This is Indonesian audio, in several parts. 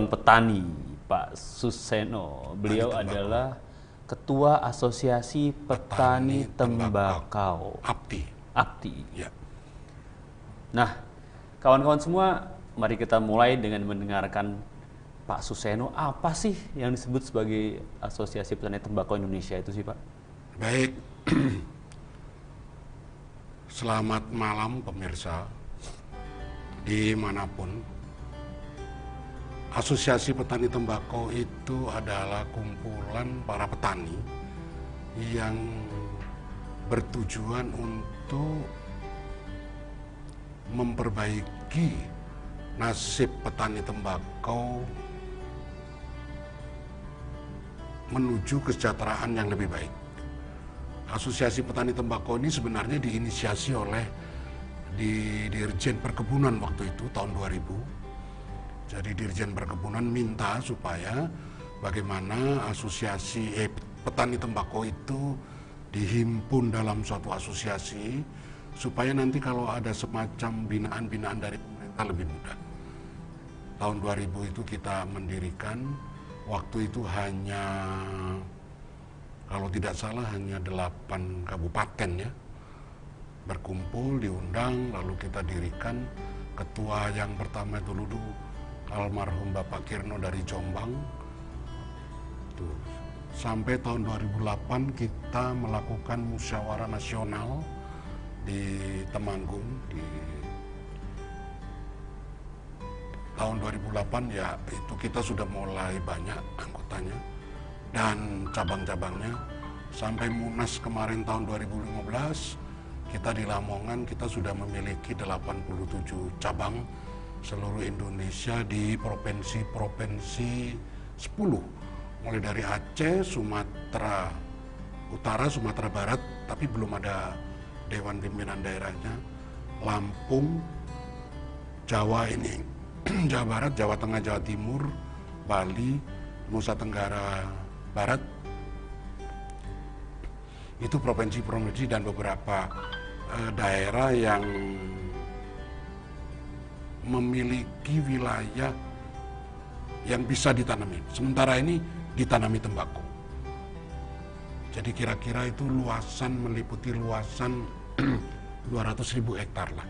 petani, Pak Suseno. Beliau adalah Ketua Asosiasi Petani Tembakau. APTI. Ya. Nah, kawan-kawan semua, mari kita mulai dengan mendengarkan Pak Suseno. Apa sih yang disebut sebagai Asosiasi Petani Tembakau Indonesia itu sih, Pak? Baik. Selamat malam pemirsa dimanapun. Asosiasi Petani Tembakau itu adalah kumpulan para petani yang bertujuan untuk memperbaiki nasib petani tembakau menuju kesejahteraan yang lebih baik. Asosiasi Petani Tembakau ini sebenarnya diinisiasi oleh Dirjen Perkebunan waktu itu tahun 2000. Jadi Dirjen Perkebunan minta supaya bagaimana asosiasi petani tembakau itu dihimpun dalam suatu asosiasi supaya nanti kalau ada semacam binaan-binaan dari pemerintah lebih mudah. Tahun 2000 itu kita mendirikan, waktu itu hanya, kalau tidak salah hanya 8 kabupaten ya, berkumpul, diundang, lalu kita dirikan. Ketua yang pertama itu dulu almarhum Bapak Kirno dari Jombang. Tuh. Sampai tahun 2008 kita melakukan musyawarah nasional di Temanggung. Di tahun 2008 ya itu kita sudah mulai banyak anggotanya dan cabang-cabangnya, sampai Munas kemarin tahun 2015 kita di Lamongan kita sudah memiliki 87 cabang seluruh Indonesia di provinsi 10, mulai dari Aceh, Sumatera Utara, Sumatera Barat, tapi belum ada Dewan Pimpinan Daerahnya, Lampung, Jawa ini, Jawa Barat, Jawa Tengah, Jawa Timur, Bali, Nusa Tenggara Barat, itu provinsi-provinsi dan beberapa daerah yang memiliki wilayah yang bisa ditanami. Sementara ini ditanami tembakau. Jadi kira-kira itu luasan, meliputi luasan 200.000 hektar lah.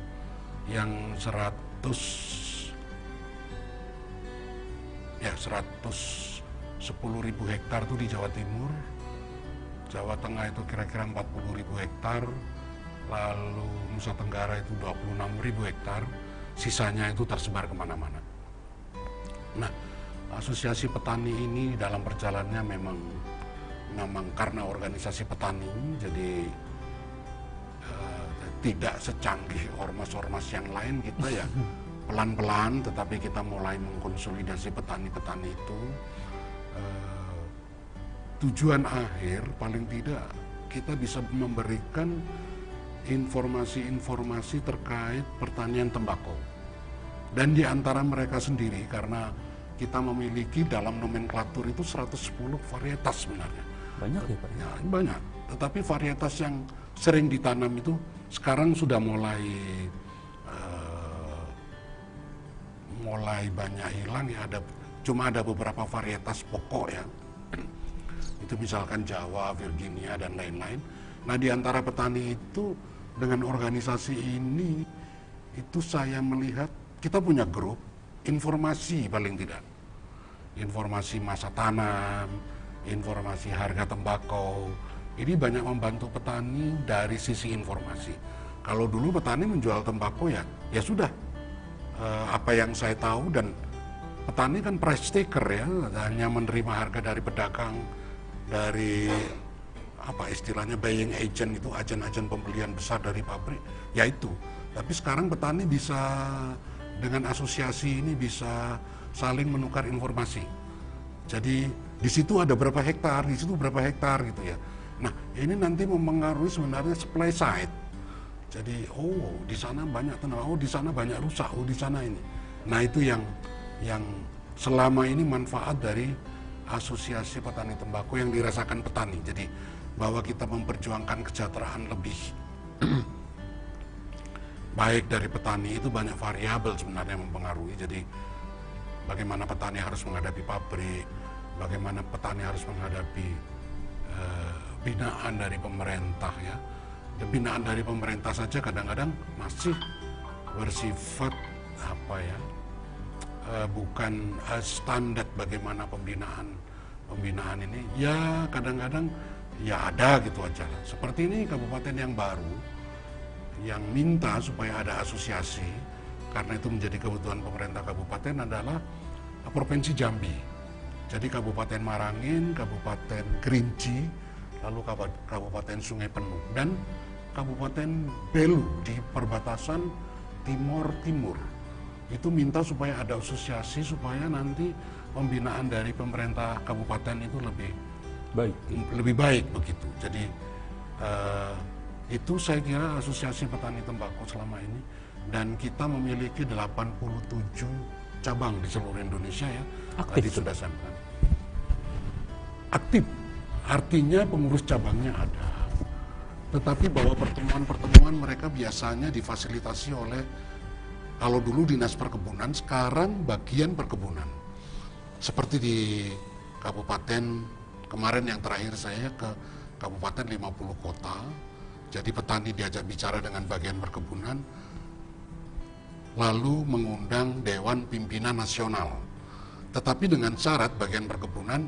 Yang 110.000 hektar itu di Jawa Timur, Jawa Tengah itu kira-kira 40.000 hektar, lalu Nusa Tenggara itu 26.000 hektar, sisanya itu tersebar kemana-mana. Nah, asosiasi petani ini dalam perjalanannya memang karena organisasi petani, jadi tidak secanggih ormas-ormas yang lain, kita ya pelan-pelan, tetapi kita mulai mengkonsolidasi petani-petani itu. Tujuan akhir paling tidak kita bisa memberikan informasi-informasi terkait pertanian tembakau. Dan di antara mereka sendiri, karena kita memiliki dalam nomenklatur itu 110 varietas sebenarnya. Banyak ya Pak? Ya, banyak. Tetapi varietas yang sering ditanam itu sekarang sudah mulai banyak hilang ya. Cuma ada beberapa varietas pokok ya. Itu misalkan Jawa, Virginia, dan lain-lain. Nah, di antara petani itu dengan organisasi ini, itu saya melihat kita punya grup informasi paling tidak. Informasi masa tanam, informasi harga tembakau. Ini banyak membantu petani dari sisi informasi. Kalau dulu petani menjual tembakau ya sudah. Apa yang saya tahu, dan petani kan price taker ya, hanya menerima harga dari pedagang, dari apa istilahnya buying agent, itu agen-agen pembelian besar dari pabrik, ya itu. Tapi sekarang petani bisa dengan asosiasi ini bisa saling menukar informasi. Jadi di situ ada berapa hektar, di situ berapa hektar gitu ya. Nah, ini nanti mempengaruhi sebenarnya supply side. Jadi di sana banyak tanah, di sana banyak rusak, di sana ini. Nah, itu yang selama ini manfaat dari asosiasi petani tembakau yang dirasakan petani. Jadi bahwa kita memperjuangkan kesejahteraan lebih baik dari petani itu banyak variabel sebenarnya yang mempengaruhi. Jadi bagaimana petani harus menghadapi pabrik, bagaimana petani harus menghadapi binaan dari pemerintah ya. Dan binaan dari pemerintah saja kadang-kadang masih bersifat apa ya, bukan standar bagaimana pembinaan ini. Ya kadang-kadang ya ada gitu aja. Seperti ini kabupaten yang baru yang minta supaya ada asosiasi karena itu menjadi kebutuhan pemerintah kabupaten adalah Provinsi Jambi. Jadi Kabupaten Marangin, Kabupaten Kerinci, lalu Kabupaten Sungai Penuh dan Kabupaten Belu di perbatasan Timur. Itu minta supaya ada asosiasi supaya nanti pembinaan dari pemerintah kabupaten itu lebih baik begitu. Jadi itu saya kira asosiasi petani tembakau selama ini, dan kita memiliki 87 cabang di seluruh Indonesia ya. Tadi sudah sampaikan. Aktif, artinya pengurus cabangnya ada. Tetapi bahwa pertemuan-pertemuan mereka biasanya difasilitasi oleh, kalau dulu Dinas Perkebunan, sekarang bagian perkebunan. Seperti di kabupaten, kemarin yang terakhir saya ke kabupaten 50 kota, jadi petani diajak bicara dengan bagian perkebunan, lalu mengundang Dewan Pimpinan Nasional. Tetapi dengan syarat bagian perkebunan,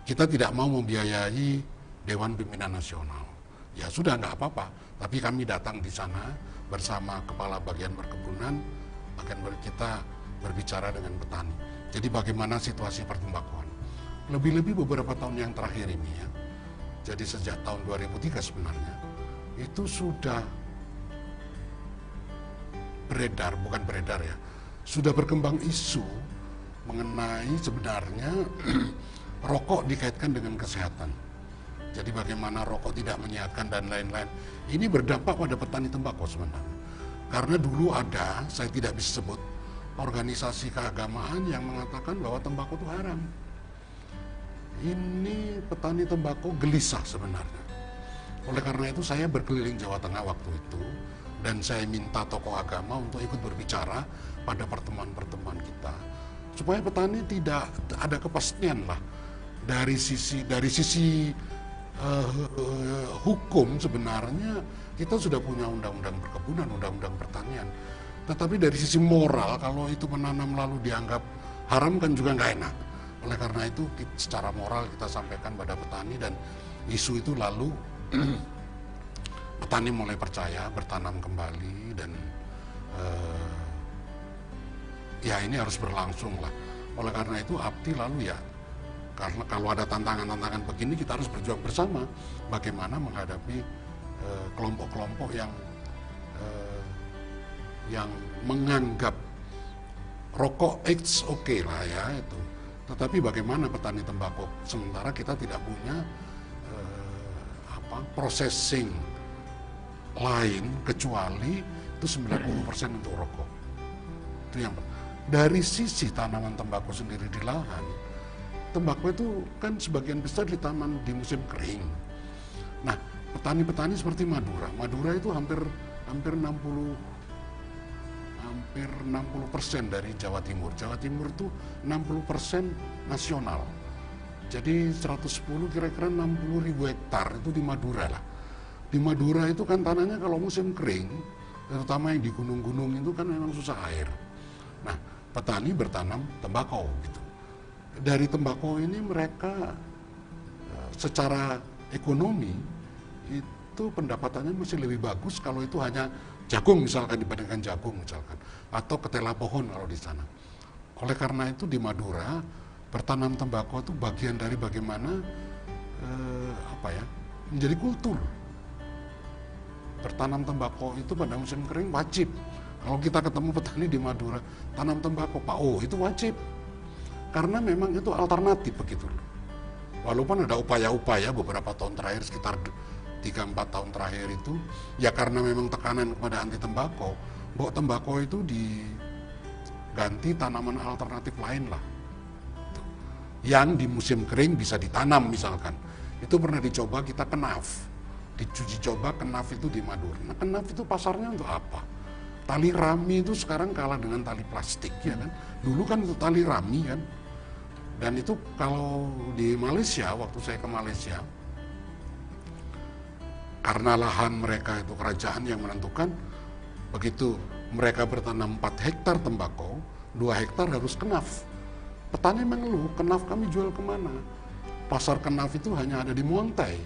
kita tidak mau membiayai Dewan Pimpinan Nasional. Ya sudah, nggak apa-apa, tapi kami datang di sana bersama kepala bagian perkebunan, kita berbicara dengan petani. Jadi bagaimana situasi pertembakauan. Lebih-lebih beberapa tahun yang terakhir ini ya, jadi sejak tahun 2003 sebenarnya, itu sudah sudah berkembang isu mengenai sebenarnya rokok dikaitkan dengan kesehatan. Jadi bagaimana rokok tidak menyehatkan dan lain-lain. Ini berdampak pada petani tembakau sebenarnya. Karena dulu ada, saya tidak bisa sebut, organisasi keagamaan yang mengatakan bahwa tembakau itu haram. Ini petani tembakau gelisah sebenarnya. Oleh karena itu saya berkeliling Jawa Tengah waktu itu, dan saya minta tokoh agama untuk ikut berbicara pada pertemuan-pertemuan kita, supaya petani tidak ada kepastian lah dari sisi hukum. Sebenarnya kita sudah punya undang-undang perkebunan, undang-undang pertanian, tetapi dari sisi moral kalau itu menanam lalu dianggap haram kan juga nggak enak. Oleh karena itu secara moral kita sampaikan pada petani, dan isu itu lalu petani mulai percaya, bertanam kembali, dan ya ini harus berlangsung lah. Oleh karena itu APTI lalu ya, karena kalau ada tantangan-tantangan begini kita harus berjuang bersama bagaimana menghadapi kelompok-kelompok yang menganggap rokok it's okay lah ya itu. Tetapi bagaimana petani tembakau sementara kita tidak punya processing lain kecuali itu 90% untuk rokok. Itu yang dari sisi tanaman tembakau sendiri di lahan, tembakau itu kan sebagian besar ditanam di musim kering. Nah, petani-petani seperti Madura itu hampir 60% dari Jawa Timur. Jawa Timur itu 60% nasional. Jadi 110 kira-kira 60.000 hektar itu di Madura lah. Di Madura itu kan tanahnya kalau musim kering, terutama yang di gunung-gunung itu kan memang susah air. Nah, petani bertanam tembakau gitu. Dari tembakau ini mereka secara ekonomi itu pendapatannya masih lebih bagus kalau itu hanya jagung misalkan dibandingkan jagung misalkan, atau ketela pohon kalau di sana. Oleh karena itu di Madura bertanam tembakau itu bagian dari bagaimana menjadi kultur. Bertanam tembakau itu pada musim kering wajib. Kalau kita ketemu petani di Madura tanam tembakau, itu wajib. Karena memang itu alternatif begitu. Walaupun ada upaya-upaya beberapa tahun terakhir, sekitar 3-4 tahun terakhir itu, ya karena memang tekanan kepada anti tembakau, bahwa tembakau itu diganti tanaman alternatif lain lah. Yang di musim kering bisa ditanam misalkan. Itu pernah dicoba kita kenaf. Dicuci coba kenaf itu di Madura. Nah, kenaf itu pasarnya untuk apa? Tali rami itu sekarang kalah dengan tali plastik, ya kan? Dulu kan itu tali rami kan. Dan itu kalau di Malaysia, waktu saya ke Malaysia, karena lahan mereka itu kerajaan yang menentukan, begitu mereka bertanam 4 hektar tembakau, 2 hektar harus kenaf. Petani mengeluh, kenaf kami jual kemana? Pasar kenaf itu hanya ada di Montai.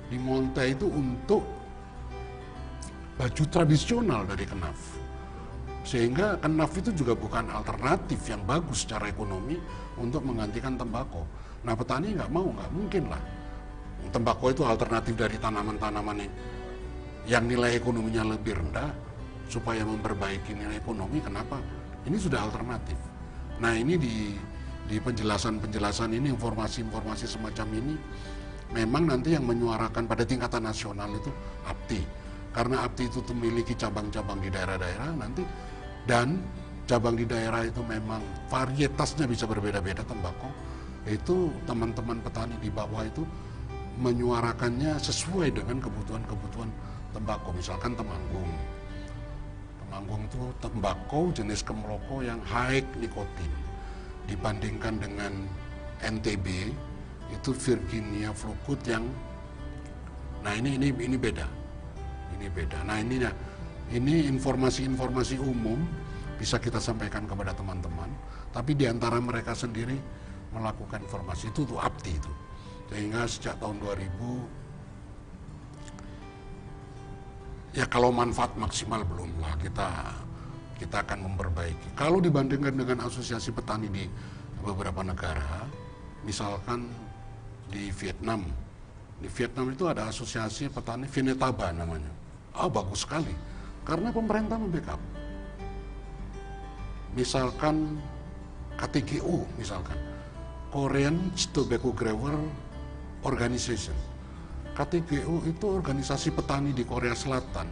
Di Montai itu untuk baju tradisional dari kenaf. Sehingga kenaf itu juga bukan alternatif yang bagus secara ekonomi untuk menggantikan tembakau. Nah petani nggak mau, nggak mungkin lah. Tembakau itu alternatif dari tanaman-tanaman yang nilai ekonominya lebih rendah, supaya memperbaiki nilai ekonomi. Kenapa? Ini sudah alternatif. Nah ini di penjelasan-penjelasan ini, informasi-informasi semacam ini, memang nanti yang menyuarakan pada tingkatan nasional itu APTI. Karena APTI itu memiliki cabang-cabang di daerah-daerah nanti, dan cabang di daerah itu memang varietasnya bisa berbeda-beda tembakau. Itu teman-teman petani di bawah itu menyuarakannya sesuai dengan kebutuhan-kebutuhan tembakau. Misalkan Temanggung. Temanggung itu tembakau jenis kemeloko yang high nikotin. Dibandingkan dengan NTB, itu Virginia Flucut yang, nah ini beda. Ini beda. Nah ini informasi-informasi umum bisa kita sampaikan kepada teman-teman, tapi di antara mereka sendiri melakukan informasi itu tuh APTI itu. Sehingga sejak tahun 2000, ya kalau manfaat maksimal belum lah, kita akan memperbaiki. Kalau dibandingkan dengan asosiasi petani di beberapa negara, misalkan di Vietnam itu ada asosiasi petani Vinetaba namanya. Bagus sekali, karena pemerintah membackup. Misalkan KTGO, misalkan Korean Tobacco Grower Organization. KTGO itu organisasi petani di Korea Selatan.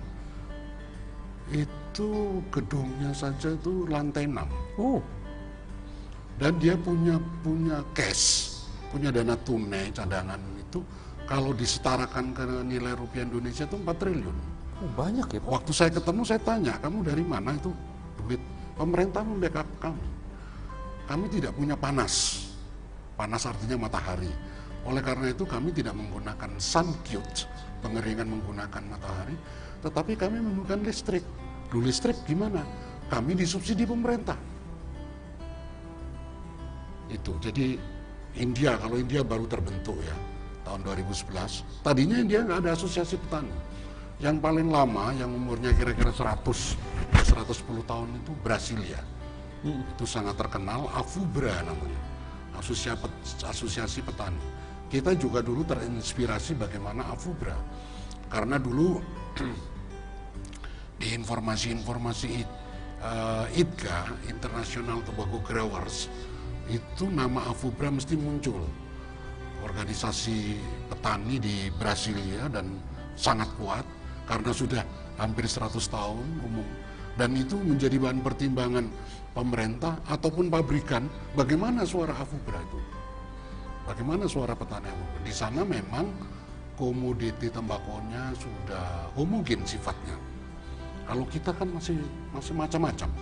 Itu gedungnya saja itu lantai 6. Dan dia punya cash, punya dana tunai cadangan itu kalau disetarakan ke nilai rupiah Indonesia itu 4 triliun. Banyak ya Pak? Waktu saya ketemu saya tanya, kamu dari mana itu duit? Pemerintah membackup kami. Kami tidak punya panas. Panas artinya matahari. Oleh karena itu kami tidak menggunakan sun cute, pengeringan menggunakan matahari, tetapi kami menggunakan listrik. Listrik gimana? Kami disubsidi pemerintah. Itu. Jadi India, kalau India baru terbentuk ya, tahun 2011. Tadinya India nggak ada asosiasi petani. Yang paling lama, yang umurnya kira-kira 110 tahun itu Brasilia. Itu sangat terkenal, AFUBRA namanya, asosiasi petani. Kita juga dulu terinspirasi bagaimana AFUBRA, karena dulu di informasi-informasi ITGA, International Tobacco Growers, itu nama AFUBRA mesti muncul. Organisasi petani di Brasilia dan sangat kuat karena sudah hampir 100 tahun umum. Dan itu menjadi bahan pertimbangan pemerintah ataupun pabrikan, bagaimana suara AFUBRA itu. Bagaimana suara petani AFUBRA. Di sana memang komoditi tembakonya sudah homogen sifatnya. Kalau kita kan masih macam-macam.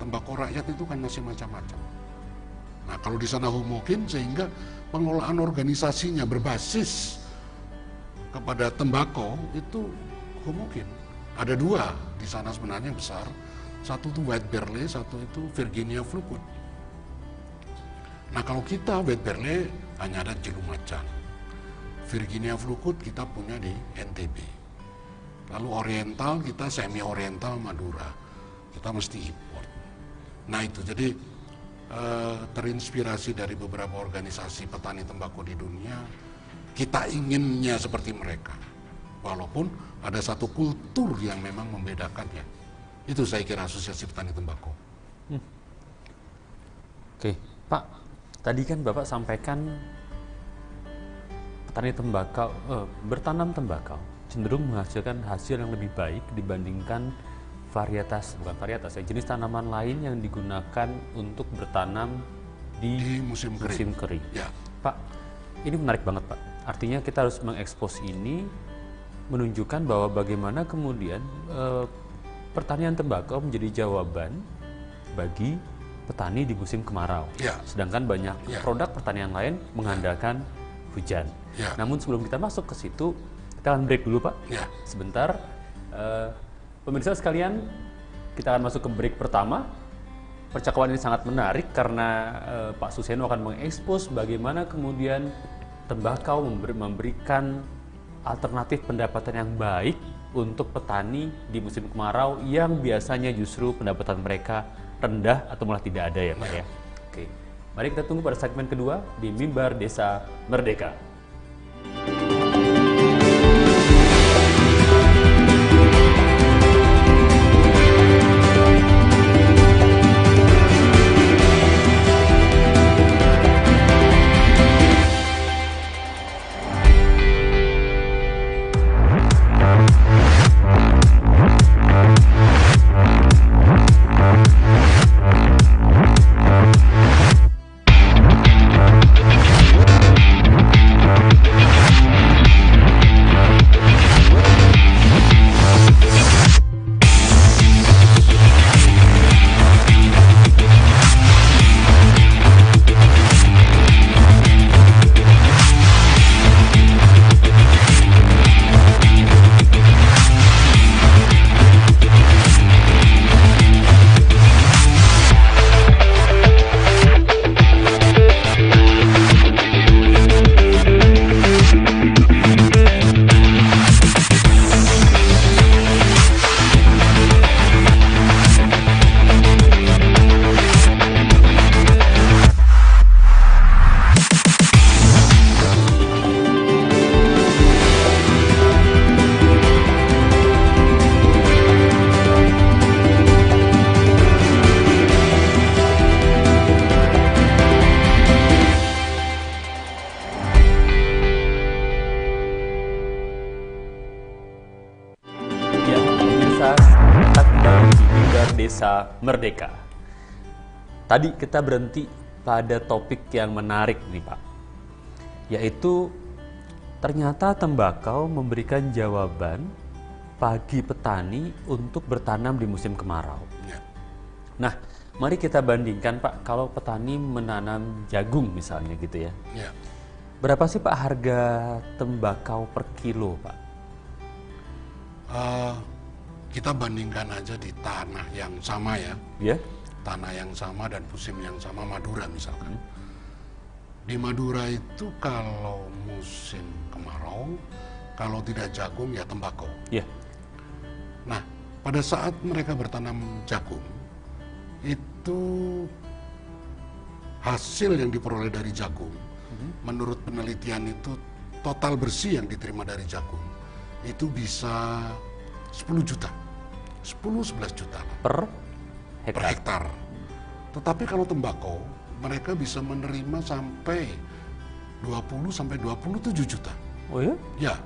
Tembakau rakyat itu kan masih macam-macam. Nah kalau di sana homogen, sehingga pengelolaan organisasinya berbasis kepada tembakau itu homogen. Ada 2 di sana sebenarnya besar. Satu itu White Barley, satu itu Virginia Flucut. Nah kalau kita White Barley hanya ada di Lumajang. Virginia Flucut kita punya di NTB. Lalu Oriental kita semi Oriental Madura. Kita mesti import. Nah itu jadi terinspirasi dari beberapa organisasi petani tembakau di dunia. Kita inginnya seperti mereka. Walaupun ada satu kultur yang memang membedakannya. Itu saya kira asosiasi petani tembakau. Oke, Pak. Tadi kan Bapak sampaikan petani tembakau, bertanam tembakau cenderung menghasilkan hasil yang lebih baik dibandingkan jenis tanaman lain yang digunakan untuk bertanam di musim kering. Ya. Pak, ini menarik banget Pak. Artinya kita harus mengekspos ini, menunjukkan bahwa bagaimana kemudian pertanian tembakau menjadi jawaban bagi petani di musim kemarau. Ya. Sedangkan banyak produk pertanian lain mengandalkan hujan. Ya. Namun sebelum kita masuk ke situ, kita akan break dulu Pak. Ya. Sebentar. Pemirsa sekalian, kita akan masuk ke break pertama. Percakapan ini sangat menarik karena Pak Suseno akan mengekspos bagaimana kemudian tembakau memberikan alternatif pendapatan yang baik untuk petani di musim kemarau yang biasanya justru pendapatan mereka rendah atau malah tidak ada ya Pak ya. Oke, mari kita tunggu pada segmen kedua di Mimbar Desa Merdeka. Desa Merdeka. Tadi kita berhenti pada topik yang menarik nih Pak, yaitu ternyata tembakau memberikan jawaban bagi petani untuk bertanam di musim kemarau. Ya. Nah, mari kita bandingkan Pak, kalau petani menanam jagung misalnya gitu ya. Ya. Berapa sih Pak harga tembakau per kilo Pak? Kita bandingkan aja di tanah yang sama ya. Ya. Tanah yang sama dan musim yang sama, Madura misalkan. Di Madura itu kalau musim kemarau, kalau tidak jagung ya tembakau. Ya. Nah, pada saat mereka bertanam jagung, itu hasil yang diperoleh dari jagung, menurut penelitian itu total bersih yang diterima dari jagung, itu bisa 10 juta, 10-11 juta lah Per per hektar. Tetapi kalau tembakau, mereka bisa menerima sampai 20-27 juta. Oh ya? Ya.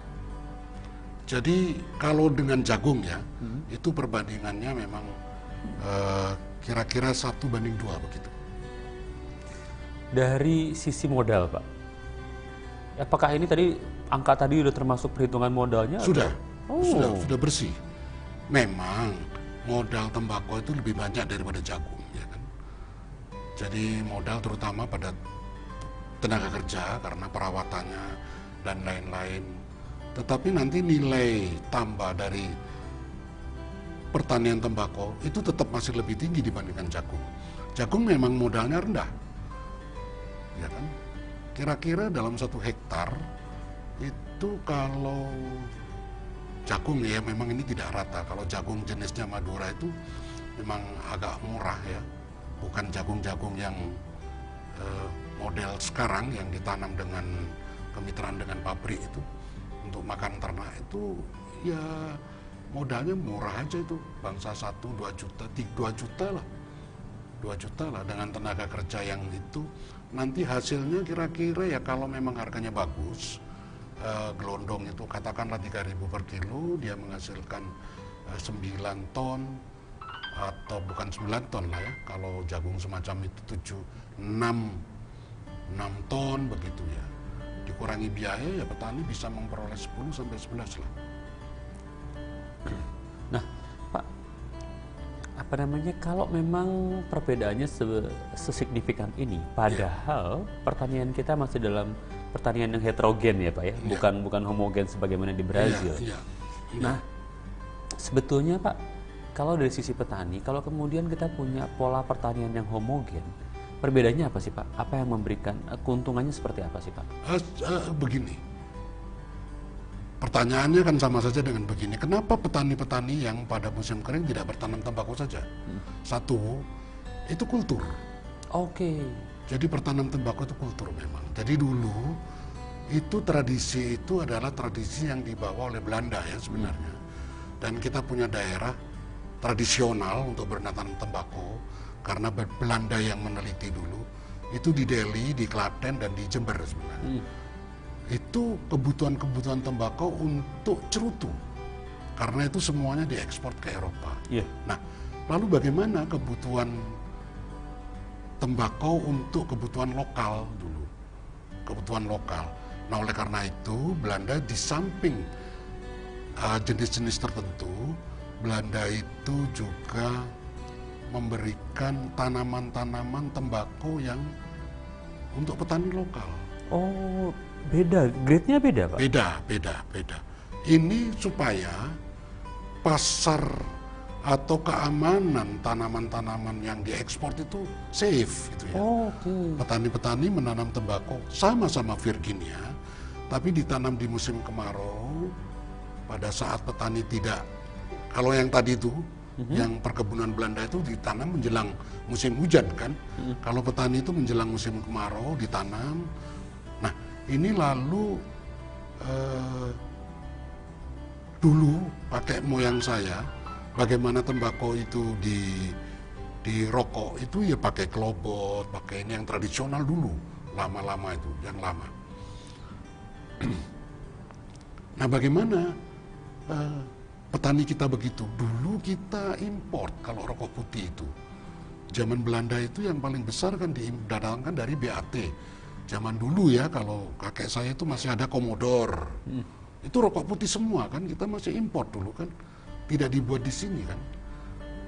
Jadi kalau dengan jagung ya, itu perbandingannya memang kira-kira 1:2 begitu. Dari sisi modal Pak, apakah ini tadi angka tadi sudah termasuk perhitungan modalnya? Sudah. Atau? Sudah bersih. Memang modal tembakau itu lebih banyak daripada jagung, ya kan. Jadi modal terutama pada tenaga kerja karena perawatannya dan lain-lain. Tetapi nanti nilai tambah dari pertanian tembakau itu tetap masih lebih tinggi dibandingkan jagung. Jagung memang modalnya rendah, ya kan. Kira-kira dalam 1 hektar itu kalau jagung ya memang ini tidak rata. Kalau jagung jenisnya Madura itu memang agak murah ya, bukan jagung-jagung yang model sekarang yang ditanam dengan kemitraan dengan pabrik itu untuk makan ternak itu ya modalnya murah aja itu, bangsa 1-2 juta, 2 juta lah, 2 juta lah dengan tenaga kerja yang itu nanti hasilnya kira-kira ya kalau memang harganya bagus. Gelondong itu katakanlah 3.000 per kilo, dia menghasilkan 9 ton atau bukan 9 ton lah ya, kalau jagung semacam itu 6 ton begitu ya, dikurangi biaya ya petani bisa memperoleh 10-11 lah. Nah Pak, kalau memang perbedaannya sesignifikan ini, padahal pertanian kita masih dalam pertanian yang heterogen ya Pak ya, bukan homogen sebagaimana di Brazil. Nah, sebetulnya Pak, kalau dari sisi petani, kalau kemudian kita punya pola pertanian yang homogen, perbedaannya apa sih Pak? Apa yang memberikan keuntungannya seperti apa sih Pak? Begini, pertanyaannya kan sama saja dengan begini. Kenapa petani-petani yang pada musim kering tidak bertanam tembakau saja? Satu, itu kultur. Oke. Jadi bertanam tembakau itu kultur memang. Jadi dulu itu tradisi itu adalah tradisi yang dibawa oleh Belanda ya sebenarnya. Dan kita punya daerah tradisional untuk bertanam tembakau karena Belanda yang meneliti dulu. Itu di Delhi, di Klaten, dan di Jember sebenarnya. Itu kebutuhan-kebutuhan tembakau untuk cerutu. Karena itu semuanya diekspor ke Eropa. Nah, lalu bagaimana kebutuhan tembakau untuk kebutuhan lokal dulu? Kebutuhan lokal. Nah, oleh karena itu Belanda di samping jenis-jenis tertentu, Belanda itu juga memberikan tanaman-tanaman tembakau yang untuk petani lokal. Oh, beda, grade-nya beda Pak? Beda. Ini supaya pasar atau keamanan tanaman-tanaman yang diekspor itu safe gitu ya. Petani-petani menanam tembakau sama-sama Virginia, tapi ditanam di musim kemarau pada saat petani tidak, kalau yang tadi itu yang perkebunan Belanda itu ditanam menjelang musim hujan kan. Kalau petani itu menjelang musim kemarau ditanam. Nah, ini lalu dulu pakai moyang saya, bagaimana tembakau itu di rokok itu ya pakai klobot, pakai ini yang tradisional dulu, lama-lama itu, yang lama. Nah, bagaimana petani kita begitu? Dulu kita import kalau rokok putih itu. Zaman Belanda itu yang paling besar kan didatangkan dari BAT. Zaman dulu ya, kalau kakek saya itu masih ada Commodore. Itu rokok putih semua kan, kita masih import dulu kan. Tidak dibuat di sini kan.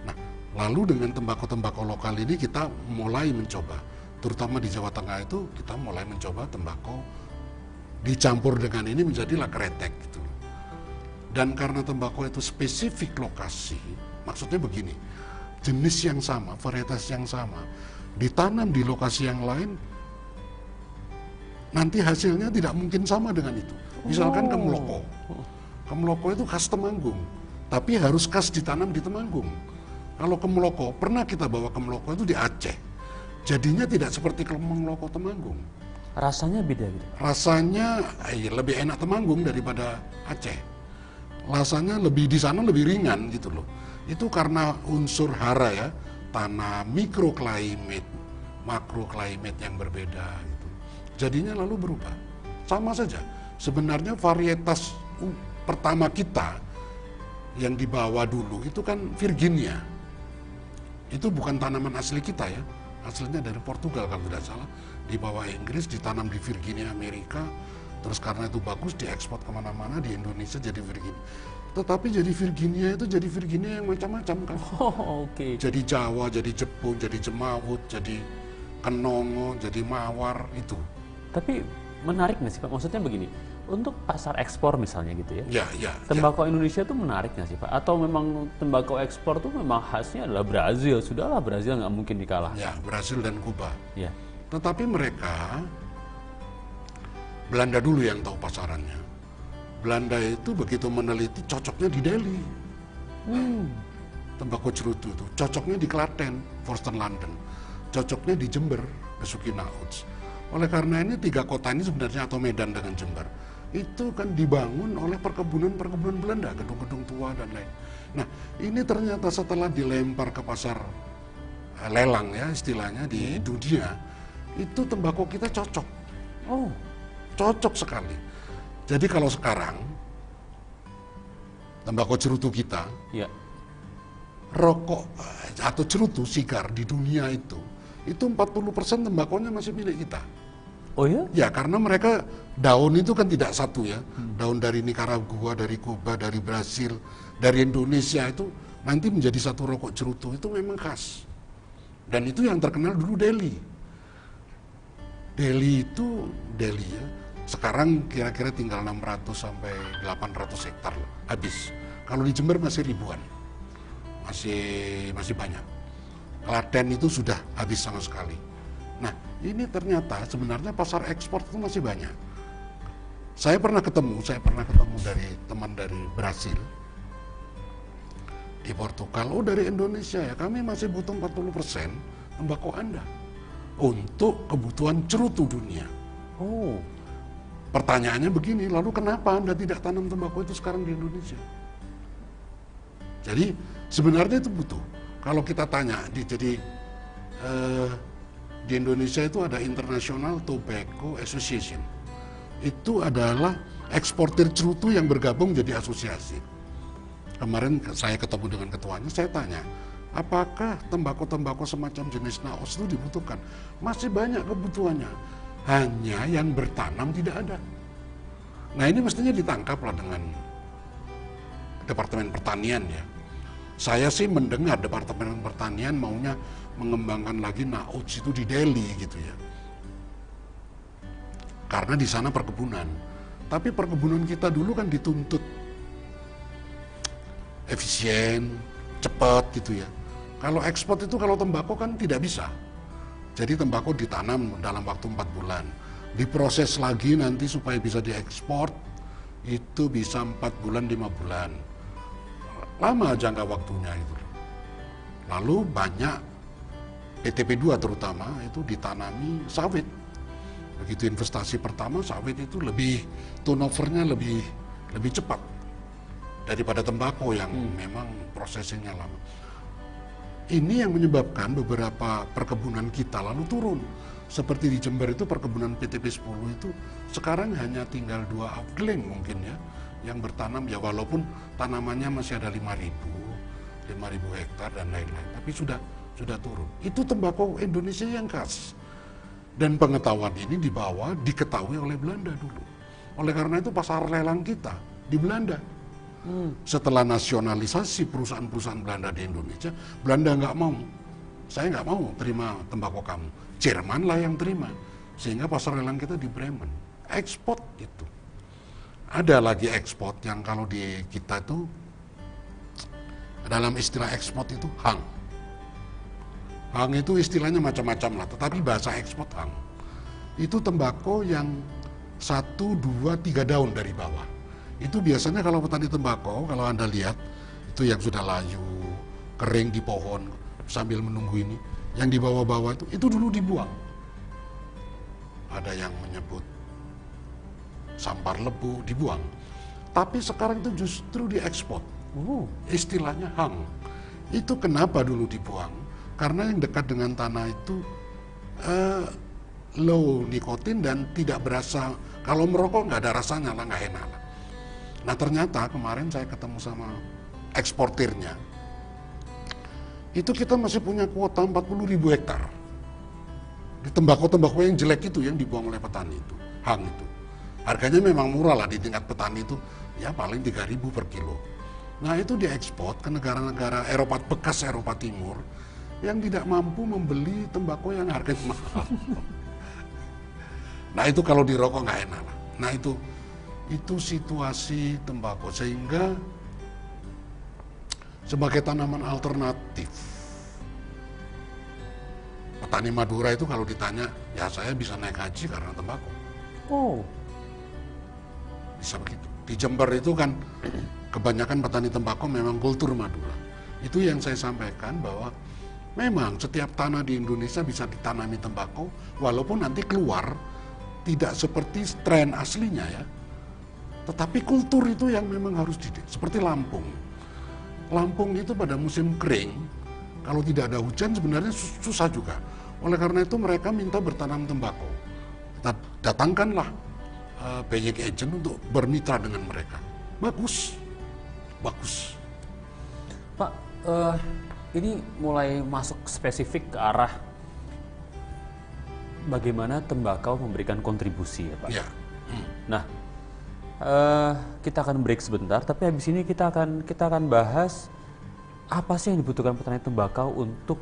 Nah, lalu dengan tembakau-tembakau lokal ini kita mulai mencoba. Terutama di Jawa Tengah itu kita mulai mencoba tembakau dicampur dengan ini menjadilah kretek gitu. Dan karena tembakau itu spesifik lokasi, maksudnya begini, jenis yang sama, varietas yang sama, ditanam di lokasi yang lain, nanti hasilnya tidak mungkin sama dengan itu. Misalkan Kemeloko. Kemeloko itu khas Temanggung, tapi harus khas ditanam di Temanggung. Kalau Kemeloko, pernah kita bawa Kemeloko itu di Aceh. Jadinya tidak seperti Kemeloko Temanggung. Rasanya beda gitu? Rasanya lebih enak Temanggung daripada Aceh. Rasanya lebih di sana lebih ringan gitu loh. Itu karena unsur hara ya, tanah, mikroklimate, makroklimate yang berbeda gitu. Jadinya lalu berubah. Sama saja. Sebenarnya varietas pertama kita yang dibawa dulu itu kan Virginia. Itu bukan tanaman asli kita ya. Aslinya dari Portugal kalau tidak salah. Dibawa Inggris, ditanam di Virginia, Amerika. Terus karena itu bagus, diekspor kemana-mana, di Indonesia jadi Virginia. Tetapi jadi Virginia itu jadi Virginia yang macam-macam kan. Jadi Jawa, jadi Jepun, jadi Jemawut, jadi Kenongo, jadi Mawar, itu. Tapi menarik nggak sih Pak? Maksudnya begini, untuk pasar ekspor misalnya gitu ya? Tembakau Indonesia itu menarik nggak sih Pak? Atau memang tembakau ekspor itu memang khasnya adalah Brazil? Sudahlah, Brazil nggak mungkin dikalah. Ya, Brazil dan Kuba. Ya. Tetapi mereka, Belanda dulu yang tahu pasarannya. Belanda itu begitu meneliti, cocoknya di Delhi. Tembakau cerutu itu, cocoknya di Klaten, Forsten London. Cocoknya di Jember, Besuki Nauts. Oleh karena ini 3 kota ini sebenarnya, atau Medan dengan Jember, itu kan dibangun oleh perkebunan-perkebunan Belanda, gedung-gedung tua dan lain. Nah, ini ternyata setelah dilempar ke pasar lelang ya istilahnya di dunia, itu tembakau kita cocok. Cocok sekali. Jadi kalau sekarang tembakau cerutu kita, rokok atau cerutu sigar di dunia itu 40% tembakonya masih milik kita. Oh ya? Ya, karena mereka daun itu kan tidak satu ya. Daun dari Nicaragua, dari Kuba, dari Brasil, dari Indonesia itu nanti menjadi satu rokok cerutu itu memang khas. Dan itu yang terkenal dulu Delhi. Delhi ya. Sekarang kira-kira tinggal 600 sampai 800 hektar habis. Kalau di Jember masih ribuan. Masih banyak. Klaten itu sudah habis sama sekali. Nah, ini ternyata sebenarnya pasar ekspor itu masih banyak. Saya pernah ketemu dari teman dari Brasil, di Portugal. Oh, dari Indonesia ya, kami masih butuh 40% tembakau Anda untuk kebutuhan cerutu dunia. Oh, Pertanyaannya begini, lalu kenapa Anda tidak tanam tembakau itu sekarang di Indonesia? Jadi sebenarnya itu butuh. Kalau kita tanya, di Indonesia itu ada International Tobacco Association. Itu adalah eksportir cerutu yang bergabung jadi asosiasi. Kemarin saya ketemu dengan ketuanya, saya tanya, apakah tembakau-tembakau semacam jenis Naos itu dibutuhkan? Masih banyak kebutuhannya, hanya yang bertanam tidak ada. Nah, ini mestinya ditangkaplah dengan Departemen Pertanian ya. Saya sih mendengar Departemen Pertanian maunya mengembangkan lagi Naos itu di Delhi gitu ya. Karena di sana perkebunan. Tapi perkebunan kita dulu kan dituntut efisien, cepat gitu ya. Kalau ekspor itu, kalau tembakau kan tidak bisa. Jadi tembakau ditanam dalam waktu 4 bulan. Diproses lagi nanti supaya bisa diekspor, itu bisa 4 bulan, 5 bulan. Lama jangka waktunya itu. Lalu banyak PTP2 terutama itu ditanami sawit. Begitu investasi pertama, sawit itu lebih turnovernya lebih cepat daripada tembakau yang memang prosesnya lama. Ini yang menyebabkan beberapa perkebunan kita lalu turun. Seperti di Jember itu perkebunan PTP10 itu sekarang hanya tinggal 2 outling mungkin ya, yang bertanam ya, walaupun tanamannya masih ada 5.000 hektar dan lain-lain, tapi sudah turun. Itu tembakau Indonesia yang khas. Dan pengetahuan ini diketahui oleh Belanda dulu. Oleh karena itu pasar lelang kita di Belanda. Setelah nasionalisasi perusahaan-perusahaan Belanda di Indonesia, Belanda nggak mau. Saya nggak mau terima tembakau kamu. Jerman lah yang terima. Sehingga pasar lelang kita di Bremen. Ekspor itu. Ada lagi ekspor yang kalau di kita itu, dalam istilah ekspor itu hang. Hang itu istilahnya macam-macam lah, tetapi bahasa ekspor hang. Itu tembakau yang 1, 2, 3 daun dari bawah. Itu biasanya kalau petani tembakau, kalau Anda lihat, itu yang sudah layu, kering di pohon, sambil menunggu ini, yang di bawah-bawah itu dulu dibuang. Ada yang menyebut sampar lebu, dibuang. Tapi sekarang itu justru diekspor. Istilahnya hang. Itu kenapa dulu dibuang? Karena yang dekat dengan tanah itu low nikotin dan tidak berasa, kalau merokok nggak ada rasanya lah, nggak enak lah. Nah ternyata kemarin saya ketemu sama eksportirnya, itu kita masih punya kuota 40.000 hektar di tembakau-tembakau yang jelek itu yang dibuang oleh petani itu, hang itu. Harganya memang murah lah di tingkat petani itu, ya paling 3.000 per kilo. Nah itu diekspor ke negara-negara Eropa, bekas Eropa Timur, yang tidak mampu membeli tembakau yang harganya mahal. Nah itu kalau dirokok nggak enak lah. Nah itu situasi tembakau, sehingga sebagai tanaman alternatif, petani Madura itu kalau ditanya, ya saya bisa naik haji karena tembakau. oh, Bisa begitu. Di Jember itu kan kebanyakan petani tembakau memang kultur Madura. Itu yang saya sampaikan, bahwa memang setiap tanah di Indonesia bisa ditanami tembakau, walaupun nanti keluar tidak seperti strain aslinya ya. Tetapi kultur itu yang memang harus seperti Lampung. Lampung itu pada musim kering, kalau tidak ada hujan sebenarnya susah juga. Oleh karena itu mereka minta bertanam tembakau. Datangkanlah banyak agent untuk bermitra dengan mereka. Bagus. Pak, ini mulai masuk spesifik ke arah bagaimana tembakau memberikan kontribusi ya Pak. Ya. Nah, kita akan break sebentar, tapi habis ini kita akan bahas apa sih yang dibutuhkan petani tembakau untuk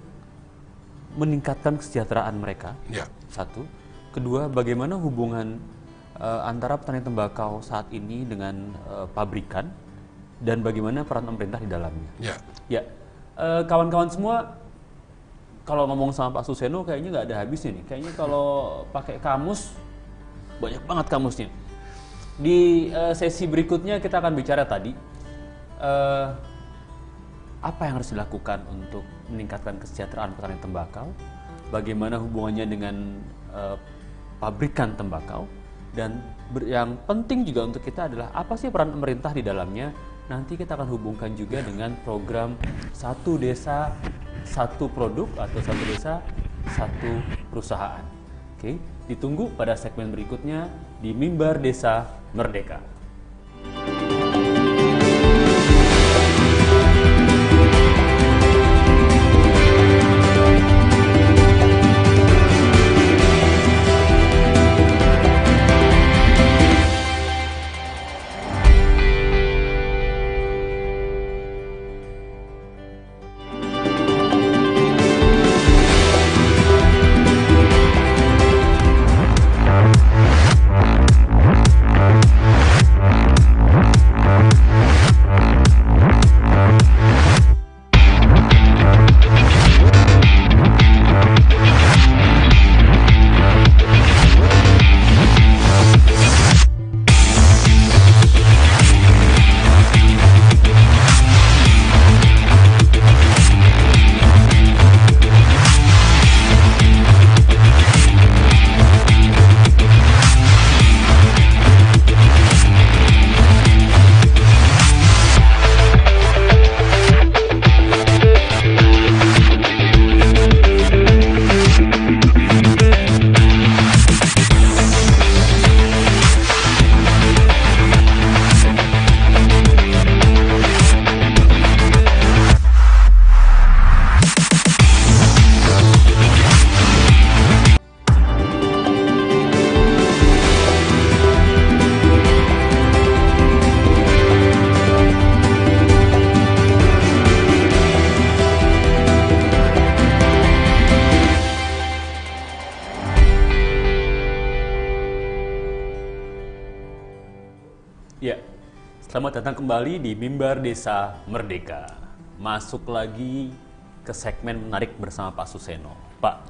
meningkatkan kesejahteraan mereka? Ya. Satu. Kedua, bagaimana hubungan antara petani tembakau saat ini dengan pabrikan dan bagaimana peran pemerintah di dalamnya? Ya. Ya, kawan-kawan semua, kalau ngomong sama Pak Suseno kayaknya nggak ada habisnya nih. Kayaknya kalau pakai kamus, banyak banget kamusnya. Di sesi berikutnya kita akan bicara tadi, apa yang harus dilakukan untuk meningkatkan kesejahteraan petani tembakau, bagaimana hubungannya dengan pabrikan tembakau, dan yang penting juga untuk kita adalah apa sih peran pemerintah di dalamnya. Nanti kita akan hubungkan juga dengan program Satu Desa Satu Produk atau Satu Desa Satu Perusahaan. Oke, ditunggu pada segmen berikutnya di Mimbar Desa Merdeka. Ya, selamat datang kembali di Mimbar Desa Merdeka. Masuk lagi ke segmen menarik bersama Pak Suseno. Pak,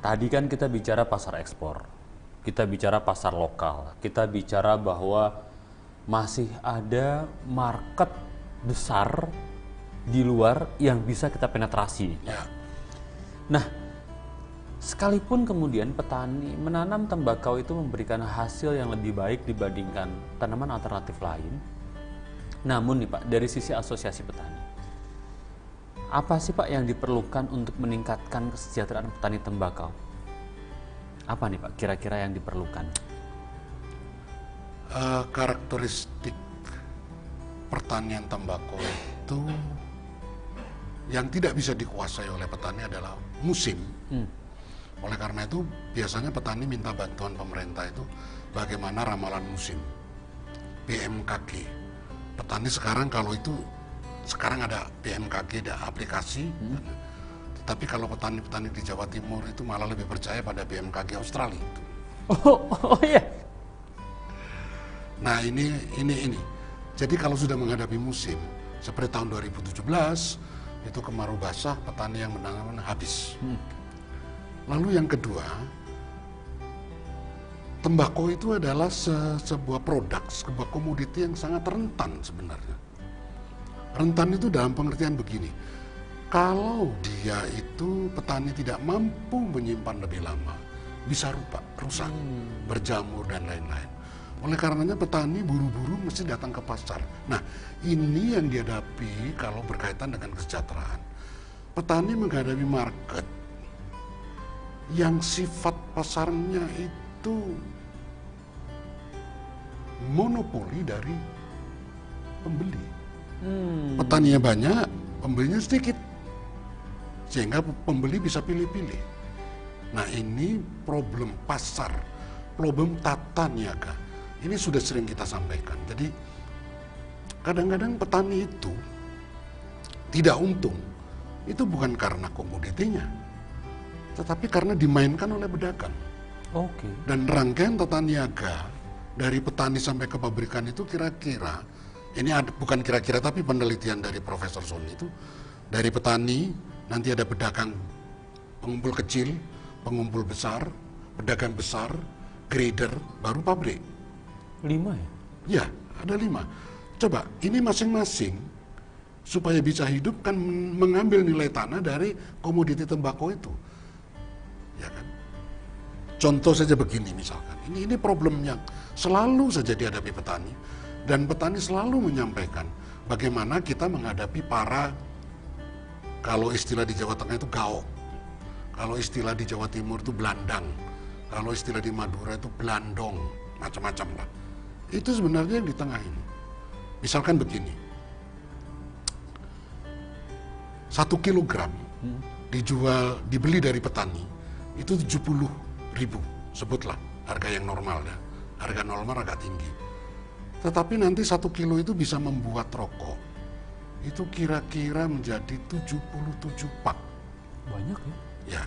tadi kan kita bicara pasar ekspor, kita bicara pasar lokal, kita bicara bahwa masih ada market besar di luar yang bisa kita penetrasi. Ya. Nah, sekalipun kemudian petani menanam tembakau itu memberikan hasil yang lebih baik dibandingkan tanaman alternatif lain, namun nih Pak, dari sisi asosiasi petani, apa sih Pak yang diperlukan untuk meningkatkan kesejahteraan petani tembakau? Apa nih Pak kira-kira yang diperlukan? Karakteristik pertanian tembakau itu yang tidak bisa dikuasai oleh petani adalah musim. Oleh karena itu biasanya petani minta bantuan pemerintah itu bagaimana ramalan musim, BMKG. Petani sekarang kalau itu sekarang ada BMKG, ada aplikasi. Tetapi kalau petani-petani di Jawa Timur itu malah lebih percaya pada BMKG Australia. Oh iya. Nah ini. Jadi kalau sudah menghadapi musim seperti tahun 2017 itu kemarau basah, petani yang menanam habis. Lalu yang kedua, tembakau itu adalah sebuah produk, sebuah komoditi yang sangat rentan sebenarnya. Rentan itu dalam pengertian begini, kalau dia itu petani tidak mampu menyimpan lebih lama, bisa rusak, berjamur dan lain-lain. Oleh karenanya petani buru-buru mesti datang ke pasar. Nah, ini yang dihadapi kalau berkaitan dengan kesejahteraan. Petani menghadapi market yang sifat pasarnya itu monopoli dari pembeli. Petaninya banyak, pembelinya sedikit, sehingga pembeli bisa pilih-pilih. Nah ini problem pasar, problem tata niaga. Ini sudah sering kita sampaikan. Jadi kadang-kadang petani itu tidak untung, itu bukan karena komoditinya, tetapi karena dimainkan oleh pedagang. Oke. Dan rangkaian tata niaga dari petani sampai ke pabrikan itu kira-kira, ini bukan kira-kira tapi penelitian dari Profesor Sony itu, dari petani nanti ada pedagang, pengumpul kecil, pengumpul besar, pedagang besar, grader, baru pabrik. 5 ya? Ya, ada 5. Coba, ini masing-masing supaya bisa hidup kan mengambil nilai tanah dari komoditi tembakau itu. Ya kan? Contoh saja begini misalkan, ini problem yang selalu saja dihadapi petani, dan petani selalu menyampaikan bagaimana kita menghadapi para, kalau istilah di Jawa Tengah itu gaok, kalau istilah di Jawa Timur itu belandang, kalau istilah di Madura itu belandong, macam-macam lah. Itu sebenarnya yang di tengah ini. Misalkan begini, 1 kilogram dibeli dari petani, itu 70.000, sebutlah harga yang normal ya. Harga normal agak tinggi. Tetapi nanti 1 kilo itu bisa membuat rokok, itu kira-kira menjadi 77 pak. Banyak ya? Ya,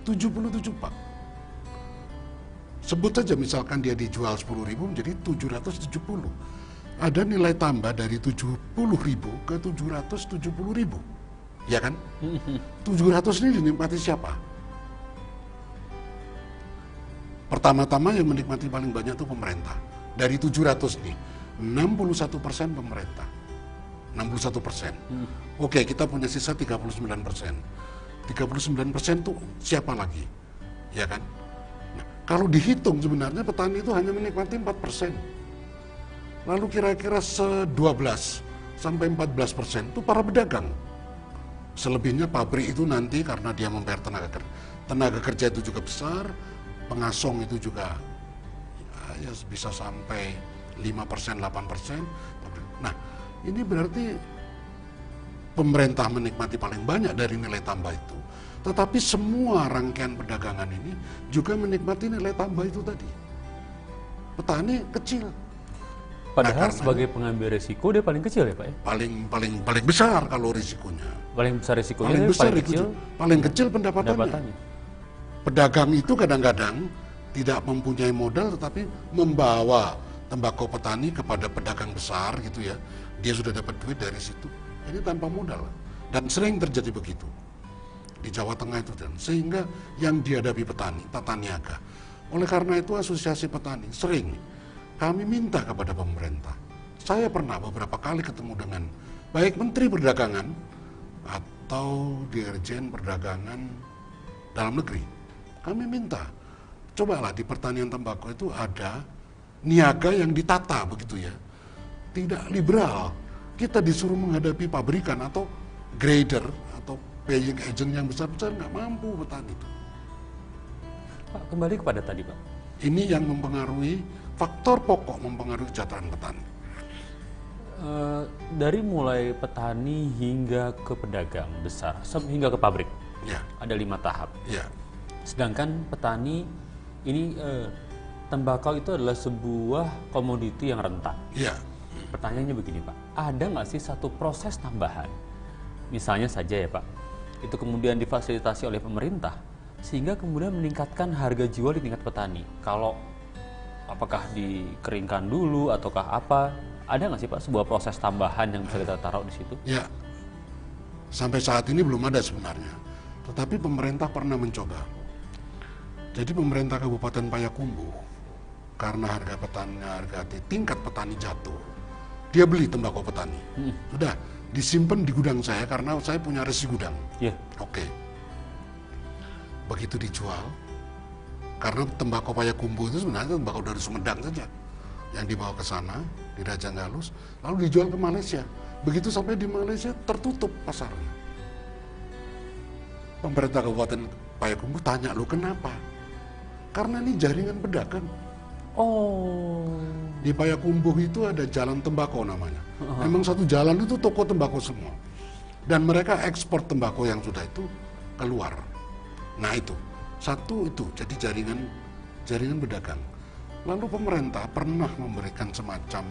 77 pak. Sebut saja misalkan dia dijual 10.000 menjadi 770. Ada nilai tambah dari 70.000 ke 770.000. Ya kan? 700 ini dinikmati siapa? Pertama-tama yang menikmati paling banyak itu pemerintah. Dari 700 nih, 61% pemerintah. 61%. Oke, kita punya sisa 39%. 39% itu siapa lagi? Ya kan? Nah, kalau dihitung sebenarnya petani itu hanya menikmati 4%. Lalu kira-kira 12 sampai 14% itu para pedagang. Selebihnya pabrik itu nanti karena dia membayar tenaga kerja itu juga besar, pengasong itu juga ya bisa sampai 5%, 8%. Nah, ini berarti pemerintah menikmati paling banyak dari nilai tambah itu. Tetapi semua rangkaian perdagangan ini juga menikmati nilai tambah itu tadi. Petani kecil. Padahal sebagai pengambil risiko dia paling kecil ya Pak ya? Paling besar kalau risikonya. Paling besar risikonya, Paling besar paling kecil pendapatannya. Pedagang itu kadang-kadang tidak mempunyai modal tetapi membawa tembakau petani kepada pedagang besar gitu ya. Dia sudah dapat duit dari situ. Ini tanpa modal. Dan sering terjadi begitu. Di Jawa Tengah itu. Sehingga yang dihadapi petani, tata niaga. Oleh karena itu asosiasi petani sering kami minta kepada pemerintah. Saya pernah beberapa kali ketemu dengan baik Menteri Perdagangan atau Dirjen Perdagangan Dalam Negeri. Kami minta, cobalah di pertanian tembakau itu ada niaga yang ditata begitu ya. Tidak liberal. Kita disuruh menghadapi pabrikan atau grader atau paying agent yang besar-besar, nggak mampu petani itu. Pak, kembali kepada tadi Pak. Ini yang mempengaruhi, faktor pokok mempengaruhi kesejahteraan petani. Dari mulai petani hingga ke pedagang besar, hingga ke pabrik, Ya, ada 5 tahap. ya, Sedangkan petani ini tembakau itu adalah sebuah komoditi yang rentan. ya. Pertanyaannya begini Pak, ada nggak sih satu proses tambahan? Misalnya saja ya Pak, itu kemudian difasilitasi oleh pemerintah, sehingga kemudian meningkatkan harga jual di tingkat petani. Kalau apakah dikeringkan dulu ataukah apa? Ada nggak sih Pak sebuah proses tambahan yang bisa kita taruh di situ? Ya, sampai saat ini belum ada sebenarnya. Tetapi pemerintah pernah mencoba. Jadi pemerintah Kabupaten Payakumbuh, karena harga tingkat petani jatuh, dia beli tembakau petani. Sudah disimpan di gudang saya karena saya punya resi gudang. Iya. Oke. Begitu dijual, karena tembakau Payakumbuh itu sebenarnya tembakau dari Sumedang saja, yang dibawa ke sana di Raja Galus, lalu dijual ke Malaysia. Begitu sampai di Malaysia tertutup pasarnya. Pemerintah Kabupaten Payakumbuh tanya, "Lu kenapa?" Karena ini jaringan pedagang. Oh. Di Payakumbuh itu ada jalan tembakau namanya. Memang satu jalan itu toko tembakau semua. Dan mereka ekspor tembakau yang sudah itu keluar. Nah itu, satu itu jadi jaringan pedagang. Lalu pemerintah pernah memberikan semacam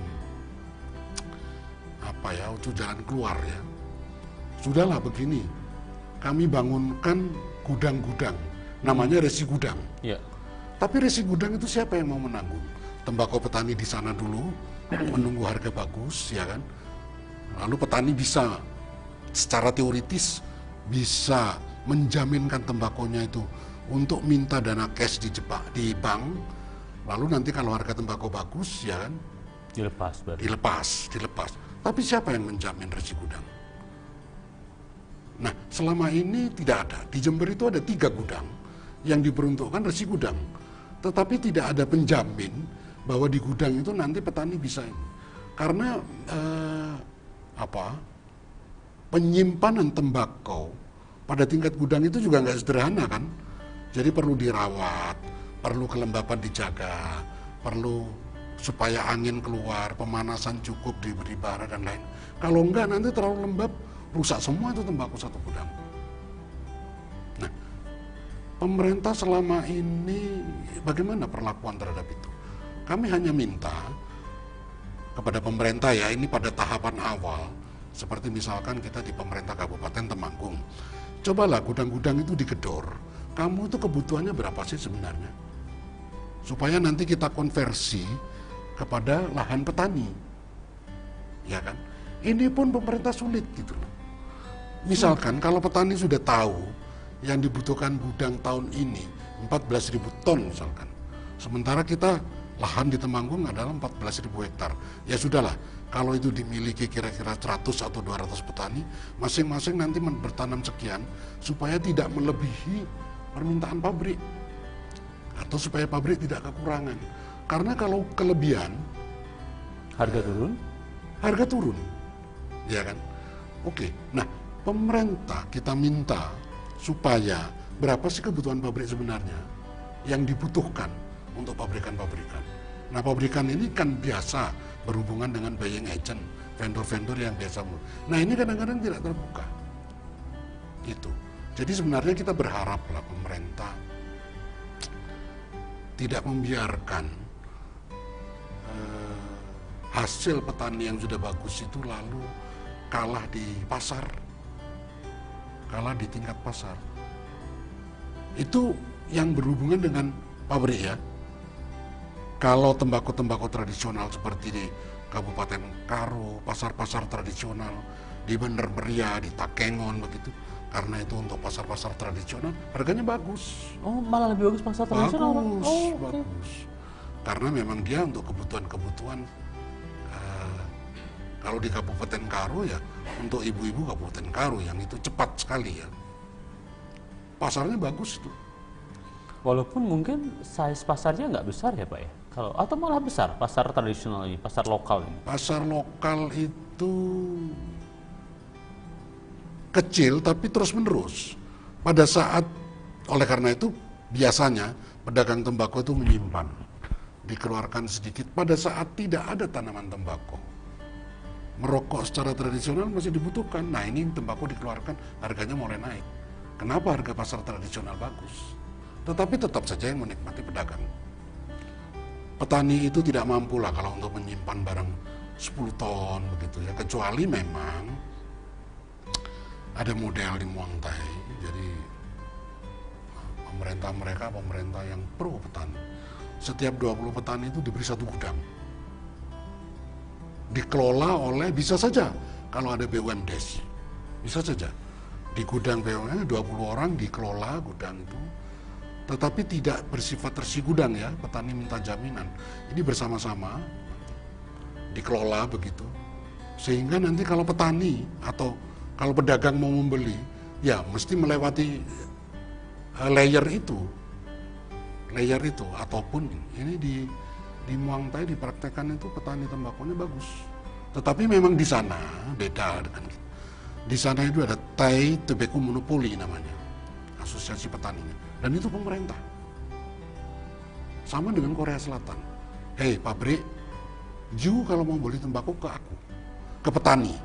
jalan keluar ya. sudahlah begini, kami bangunkan gudang-gudang, namanya resi gudang. Ya. Tapi resi gudang itu siapa yang mau menanggung? Tembakau petani di sana dulu, menunggu harga bagus, ya kan? Lalu petani bisa, secara teoritis, bisa menjaminkan tembakonya itu untuk minta dana cash di bank. Lalu nanti kalau harga tembakau bagus, ya kan? Dilepas. Tapi siapa yang menjamin resi gudang? Nah, selama ini tidak ada. Di Jember itu ada 3 gudang yang diperuntukkan resi gudang. Tetapi tidak ada penjamin bahwa di gudang itu nanti petani bisa ini. Karena penyimpanan tembakau pada tingkat gudang itu juga nggak sederhana kan. Jadi perlu dirawat, perlu kelembapan dijaga, perlu supaya angin keluar, pemanasan cukup, diberi bara dan lain. Kalau enggak nanti terlalu lembab, rusak semua itu tembakau satu gudang. Nah, pemerintah selama ini bagaimana perlakuan terhadap itu? Kami hanya minta kepada pemerintah, ya, ini pada tahapan awal, seperti misalkan kita di pemerintah Kabupaten Temanggung, cobalah gudang-gudang itu digedor. Kamu itu kebutuhannya berapa sih sebenarnya? Supaya nanti kita konversi kepada lahan petani, ya kan? Ini pun pemerintah sulit gitu loh. Misalkan kalau petani sudah tahu yang dibutuhkan gudang tahun ini 14.000 ton misalkan, sementara kita lahan di Temanggung adalah 14.000 hektar. Ya sudahlah, kalau itu dimiliki kira-kira 100 atau 200 petani, masing-masing nanti bertanam sekian supaya tidak melebihi permintaan pabrik, atau supaya pabrik tidak kekurangan. Karena kalau kelebihan, harga turun, ya kan? Oke, nah pemerintah kita minta supaya berapa sih kebutuhan pabrik sebenarnya yang dibutuhkan untuk pabrikan-pabrikan. Nah, pabrikan ini kan biasa berhubungan dengan buying agent, vendor-vendor yang biasa. Nah, ini kadang-kadang tidak terbuka. Itu. Jadi sebenarnya kita berharaplah pemerintah tidak membiarkan hasil petani yang sudah bagus itu lalu kalah di pasar, kalah di tingkat pasar. Itu yang berhubungan dengan pabrik, ya. Kalau tembakau-tembakau tradisional seperti di Kabupaten Karo, pasar-pasar tradisional di Bener Meriah, di Takengon begitu, karena itu untuk pasar-pasar tradisional harganya bagus. Oh, malah lebih bagus pasar tradisional. Bagus. Karena memang dia untuk kebutuhan-kebutuhan. Kalau di Kabupaten Karo, ya untuk ibu-ibu Kabupaten Karo yang itu cepat sekali, ya. Pasarnya bagus itu. Walaupun mungkin size pasarnya nggak besar ya Pak ya? Atau malah besar pasar tradisional ini, pasar lokal ini? Pasar lokal itu kecil tapi terus menerus. Pada saat, oleh karena itu biasanya pedagang tembakau itu menyimpan, dikeluarkan sedikit pada saat tidak ada tanaman tembakau. Merokok secara tradisional masih dibutuhkan. Nah, ini tembakau dikeluarkan, harganya mulai naik. Kenapa harga pasar tradisional bagus? Tetapi tetap saja yang menikmati pedagang. Petani itu tidak mampu lah kalau untuk menyimpan barang 10 ton begitu, ya. Kecuali memang ada model di Muangtai. Jadi pemerintah yang pro petani. Setiap 20 petani itu diberi 1 gudang. Dikelola oleh, bisa saja kalau ada BUMDes, bisa saja di gudang BUMN 20 orang dikelola gudang itu, tetapi tidak bersifat tersi gudang, ya. Petani minta jaminan, ini bersama-sama dikelola begitu, sehingga nanti kalau petani atau kalau pedagang mau membeli, ya mesti melewati layer itu, ataupun ini di Muangtai dipraktekkan itu petani tembakunya bagus. Tetapi memang di sana beda dengan kita. Di sana itu ada Thai Tobacco Monopoly namanya, asosiasi petaninya, dan itu pemerintah. Sama dengan Korea Selatan. Hei pabrik, you kalau mau beli tembakau ke aku, ke petani.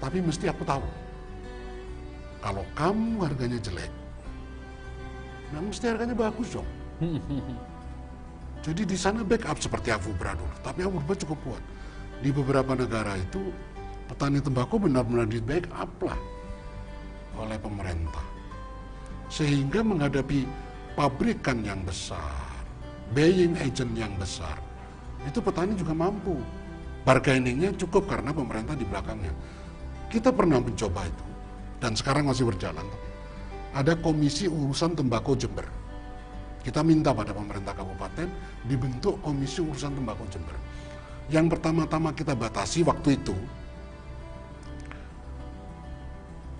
Tapi mesti aku tahu, kalau kamu harganya jelek, nah mesti harganya bagus dong. Jadi di sana backup seperti Avubra dulu, tapi Avubra cukup kuat. Di beberapa negara itu petani tembakau benar-benar di backup lah oleh pemerintah. Sehingga menghadapi pabrikan yang besar, buying agent yang besar, itu petani juga mampu. Bargainingnya cukup karena pemerintah di belakangnya. Kita pernah mencoba itu, dan sekarang masih berjalan. Ada Komisi Urusan Tembakau Jember. Kita minta pada pemerintah kabupaten dibentuk Komisi Urusan Tembakau Jember. Yang pertama-tama kita batasi waktu itu,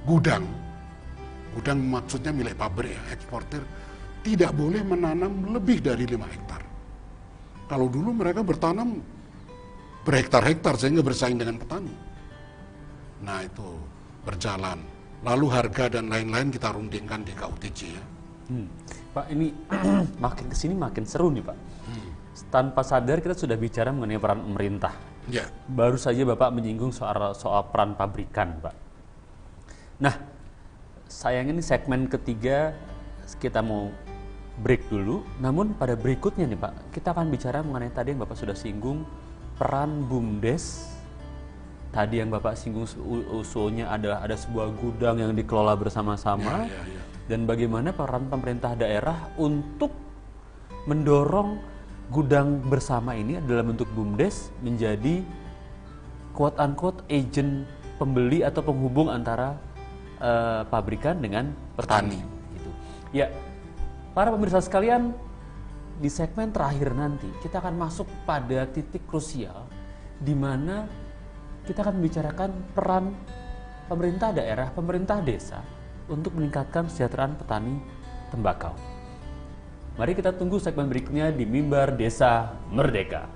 gudang maksudnya milik pabrik ya, eksportir, tidak boleh menanam lebih dari 5 hektar. Kalau dulu mereka bertanam berhektar-hektar sehingga bersaing dengan petani. Nah itu berjalan. Lalu harga dan lain-lain kita rundingkan di KUTJ ya. Pak, ini makin kesini makin seru nih Pak. Tanpa sadar kita sudah bicara mengenai peran pemerintah. Ya. Baru saja Bapak menyinggung soal peran pabrikan Pak. Nah, sayangnya ini segmen ketiga kita mau break dulu. Namun pada berikutnya nih Pak, kita akan bicara mengenai tadi yang Bapak sudah singgung, peran BUMDes. Tadi yang Bapak singgung usulnya adalah ada sebuah gudang yang dikelola bersama-sama. Ya. Dan bagaimana peran pemerintah daerah untuk mendorong gudang bersama ini dalam bentuk BUMDes menjadi quote-unquote agent pembeli atau penghubung antara pabrikan dengan petani. Gitu. Ya, para pemirsa sekalian, di segmen terakhir nanti kita akan masuk pada titik krusial di mana kita akan membicarakan peran pemerintah daerah, pemerintah desa untuk meningkatkan kesejahteraan petani tembakau. Mari kita tunggu segmen berikutnya di Mimbar Desa Merdeka.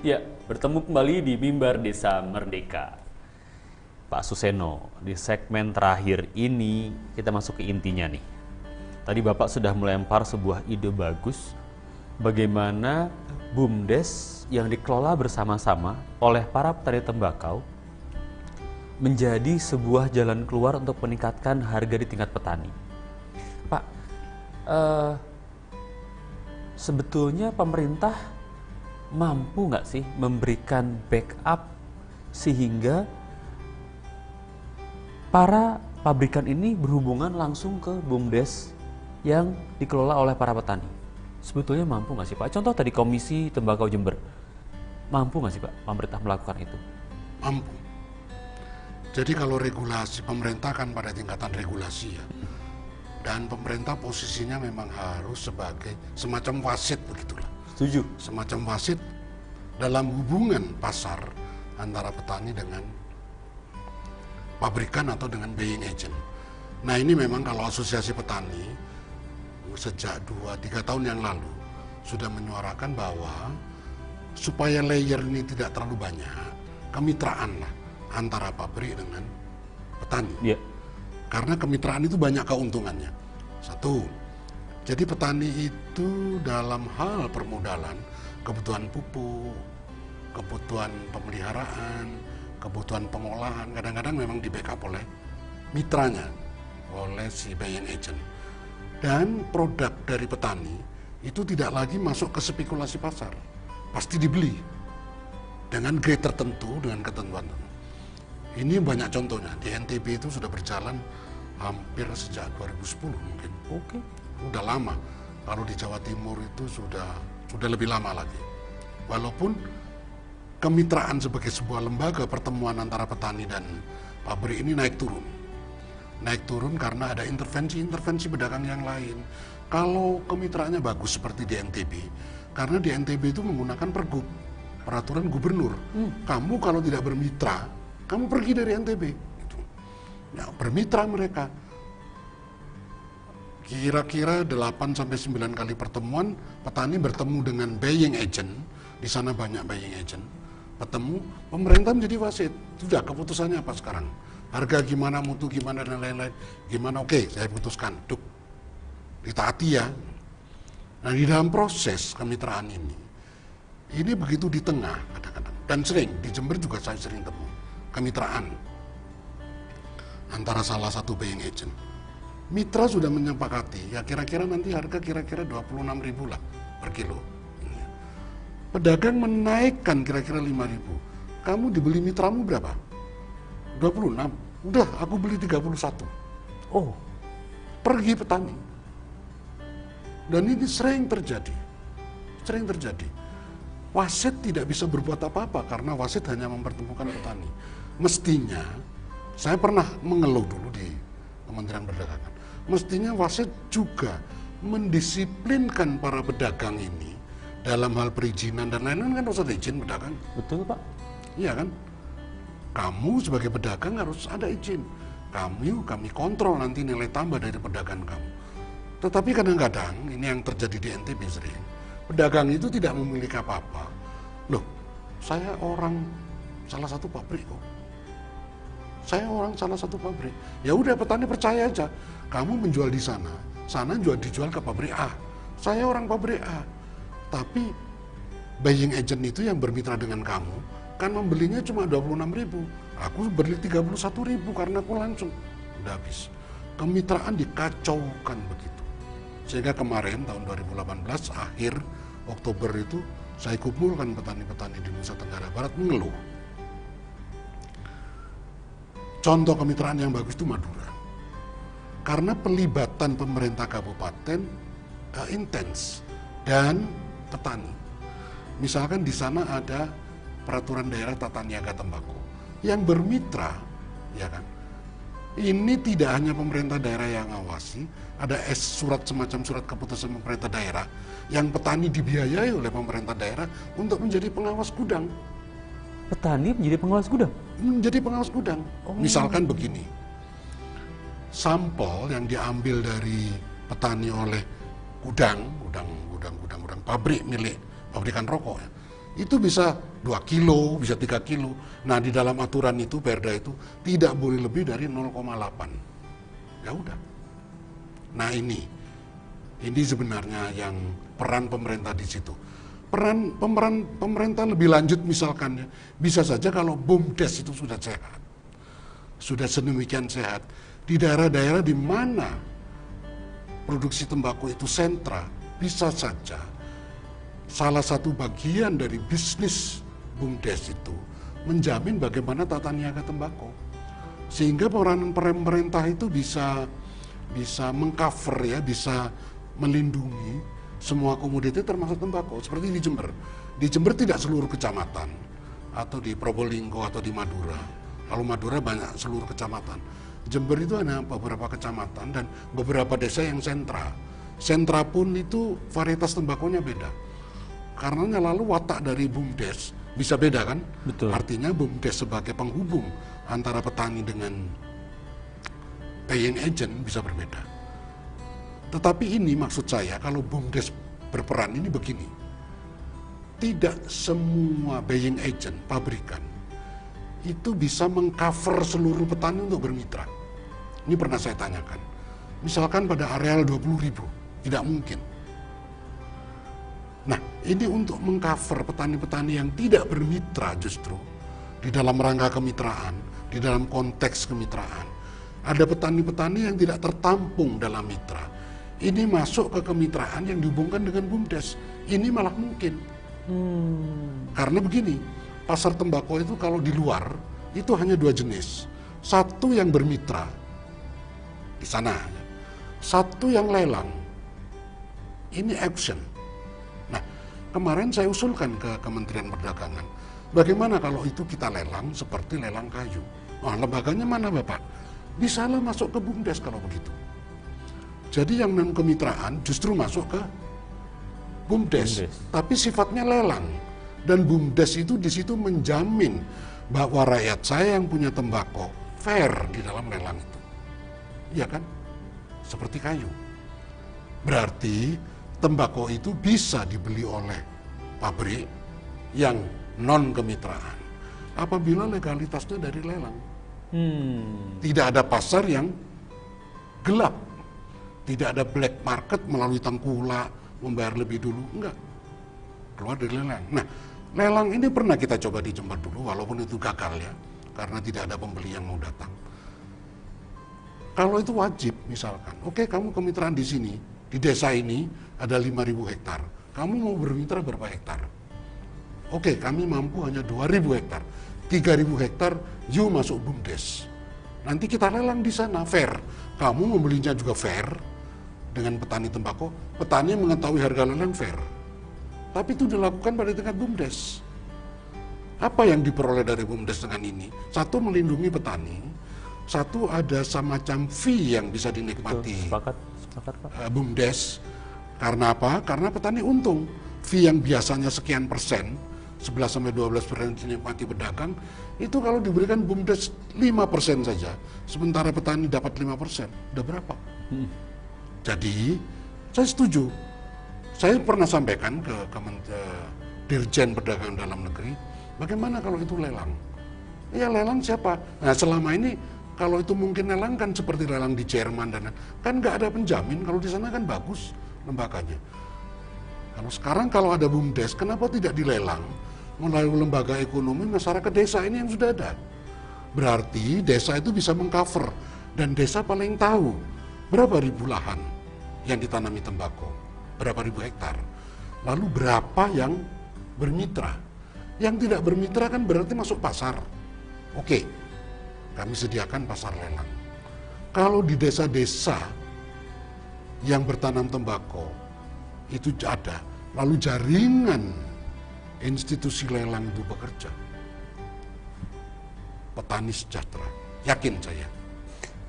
Ya, bertemu kembali di Mimbar Desa Merdeka. Pak Suseno, di segmen terakhir ini kita masuk ke intinya nih. Tadi Bapak sudah melempar sebuah ide bagus bagaimana BUMDes yang dikelola bersama-sama oleh para petani tembakau menjadi sebuah jalan keluar untuk meningkatkan harga di tingkat petani. Pak, sebetulnya pemerintah mampu nggak sih memberikan backup sehingga para pabrikan ini berhubungan langsung ke BUMDes yang dikelola oleh para petani? Sebetulnya mampu nggak sih Pak? Contoh tadi Komisi Tembakau Jember, mampu nggak sih Pak pemerintah melakukan itu? Mampu. Jadi kalau regulasi, pemerintah kan pada tingkatan regulasi ya. Dan pemerintah posisinya memang harus sebagai semacam wasit begitulah. Setuju. Semacam wasit dalam hubungan pasar antara petani dengan pabrikan atau dengan buying agent. Nah ini memang kalau asosiasi petani sejak 2-3 tahun yang lalu sudah menyuarakan bahwa supaya layer ini tidak terlalu banyak, kemitraan lah antara pabrik dengan petani. Yeah. Karena kemitraan itu banyak keuntungannya. Satu, Jadi petani itu dalam hal permodalan, kebutuhan pupuk, kebutuhan pemeliharaan, kebutuhan pengolahan, kadang-kadang memang di backup oleh mitranya, oleh si buying agent. Dan produk dari petani itu tidak lagi masuk ke spekulasi pasar, pasti dibeli dengan grade tertentu, dengan ketentuan tertentu. Ini banyak contohnya, di NTB itu sudah berjalan hampir sejak 2010 mungkin. Oke. Udah lama. Kalau di Jawa Timur itu sudah lebih lama lagi. Walaupun kemitraan sebagai sebuah lembaga pertemuan antara petani dan pabrik ini naik turun. Naik turun karena ada intervensi pedagang yang lain. Kalau kemitraannya bagus seperti di NTB, karena di NTB itu menggunakan pergub, peraturan gubernur. Kamu kalau tidak bermitra, kamu pergi dari NTB. Gitu. Ya, bermitra mereka. Kira-kira 8-9 kali pertemuan, petani bertemu dengan buying agent. Di sana banyak buying agent. Ketemu, pemerintah menjadi wasit. Sudah, keputusannya apa sekarang? Harga gimana, mutu gimana, dan lain-lain. Gimana, oke, saya putuskan. Duk, ditaati ya. Nah, di dalam proses kemitraan ini begitu di tengah kadang-kadang. Dan sering, di Jember juga saya sering temu. Kemitraan antara salah satu buying agent. Mitra sudah menyepakati, ya kira-kira nanti harga kira-kira 26.000 lah per kilo. Pedagang menaikkan kira-kira 5.000. Kamu dibeli mitramu berapa? 26. Udah, aku beli 31. Oh, Pergi petani. Dan ini sering terjadi. Sering terjadi. Wasit tidak bisa berbuat apa-apa karena wasit hanya mempertemukan petani. Mestinya, saya pernah mengeluh dulu di Kementerian Perdagangan. Mestinya wasit juga mendisiplinkan para pedagang ini dalam hal perizinan dan lain-lain, kan harus ada izin pedagang. betul Pak. Iya kan? Kamu sebagai pedagang harus ada izin. Kami kontrol nanti nilai tambah dari pedagang kamu. Tetapi kadang-kadang, ini yang terjadi di NTB sering, pedagang itu tidak memiliki apa-apa. Loh, saya orang salah satu pabrik kok. Saya orang salah satu pabrik. Ya udah, petani percaya aja. Kamu menjual di sana, sana dijual ke pabrik A. Saya orang pabrik A. Tapi buying agent itu yang bermitra dengan kamu, kan membelinya cuma 26.000. Aku beli 31.000 karena aku langsung. Udah habis. Kemitraan dikacaukan begitu. Sehingga kemarin tahun 2018 akhir Oktober itu saya kumpulkan petani-petani di Nusa Tenggara Barat mengeluh. Contoh kemitraan yang bagus itu Madura. Karena pelibatan pemerintah kabupaten intens dan petani. Misalkan di sana ada peraturan daerah tata niaga tembakau yang bermitra, ya kan? Ini tidak hanya pemerintah daerah yang awasi, ada surat semacam surat keputusan pemerintah daerah yang petani dibiayai oleh pemerintah daerah untuk menjadi pengawas gudang. Petani menjadi pengawas gudang? Menjadi pengawas gudang. Misalkan begini, sampel yang diambil dari petani oleh gudang pabrik milik pabrikan rokok ya, itu bisa 2 kilo, bisa 3 kilo. Nah, di dalam aturan itu, Perda itu tidak boleh lebih dari 0,8. Ya udah. Nah, ini sebenarnya yang peran pemerintah di situ. Peran pemerintah lebih lanjut misalkan ya, bisa saja kalau BUMDes itu sudah sehat. Sudah sedemikian sehat. Di daerah-daerah di mana produksi tembakau itu sentra, bisa saja salah satu bagian dari bisnis BUMDes itu menjamin bagaimana tata niaga tembakau, sehingga peranan pemerintah itu bisa mengcover ya, bisa melindungi semua komoditi termasuk tembakau. Seperti di Jember. Di Jember tidak seluruh kecamatan, atau di Probolinggo atau di Madura. Kalau Madura banyak seluruh kecamatan. Jember itu hanya beberapa kecamatan dan beberapa desa yang sentra. Sentra pun itu varietas tembakonya beda. Karena lalu watak dari BUMDes bisa beda kan? Betul. Artinya BUMDes sebagai penghubung antara petani dengan buying agent bisa berbeda. Tetapi ini maksud saya, kalau BUMDes berperan ini begini. Tidak semua buying agent, pabrikan, itu bisa mengcover seluruh petani untuk bermitra. Ini pernah saya tanyakan. Misalkan pada areal 20.000, Tidak mungkin. Nah, ini untuk mengcover petani-petani yang tidak bermitra justru di dalam rangka kemitraan, di dalam konteks kemitraan. Ada petani-petani yang tidak tertampung dalam mitra. Ini masuk ke kemitraan yang dihubungkan dengan BUMDes. Ini malah mungkin. Karena begini, pasar tembakau itu kalau di luar itu hanya dua jenis. Satu yang bermitra di sana, satu yang lelang. Ini auction. Nah, kemarin saya usulkan ke Kementerian Perdagangan, bagaimana kalau itu kita lelang seperti lelang kayu? Wah, lembaganya mana Bapak? Bisalah masuk ke BUMDes kalau begitu. Jadi yang non kemitraan justru masuk ke BUMDes, tapi sifatnya lelang. Dan BUMDes itu di situ menjamin bahwa rakyat saya yang punya tembakau fair di dalam lelang itu. Iya kan? Seperti kayu. Berarti tembakau itu bisa dibeli oleh pabrik yang non kemitraan apabila legalitasnya dari lelang. Tidak ada pasar yang gelap, tidak ada black market melalui tengkulak membayar lebih dulu, enggak, keluar dari lelang. Nah, lelang ini pernah kita coba di Jember dulu, walaupun itu gagal ya, karena tidak ada pembeli yang mau datang. Kalau itu wajib, misalkan, oke, kamu kemitraan di sini, di desa ini ada 5.000 hektar, kamu mau bermitra berapa hektar? Oke, kami mampu hanya 2.000 hektar, 3.000 hektar, you masuk BUMDes. Nanti kita lelang di sana, fair. Kamu membelinya juga fair dengan petani tembakau, petani mengetahui harga lelang fair. Tapi itu dilakukan pada tingkat BUMDes. Apa yang diperoleh dari BUMDes dengan ini? Satu, melindungi petani. Satu, ada semacam fee yang bisa dinikmati. Sepakat, Pak. BUMDes. Karena apa? Karena petani untung. Fee yang biasanya sekian persen, 11-12% dinikmati pedagang, itu kalau diberikan BUMDes 5% saja, sementara petani dapat 5%, udah berapa? Jadi, saya setuju. Saya pernah sampaikan ke Dirjen Perdagangan Dalam Negeri, bagaimana kalau itu lelang? Ya lelang siapa? Nah selama ini, kalau itu mungkin lelang kan seperti lelang di Jerman, dan kan nggak ada penjamin, kalau di sana kan bagus lembaganya. Kalau sekarang kalau ada BUMDes, kenapa tidak dilelang melalui lembaga ekonomi masyarakat desa ini yang sudah ada? Berarti desa itu bisa mengcover, dan desa paling tahu berapa ribu lahan yang ditanami tembakau, berapa ribu hektar, lalu berapa yang bermitra. Yang tidak bermitra kan berarti masuk pasar. Oke, kami sediakan pasar lelang. Kalau di desa-desa yang bertanam tembakau, itu ada, lalu jaringan institusi lelang itu bekerja, petani sejahtera, yakin saya.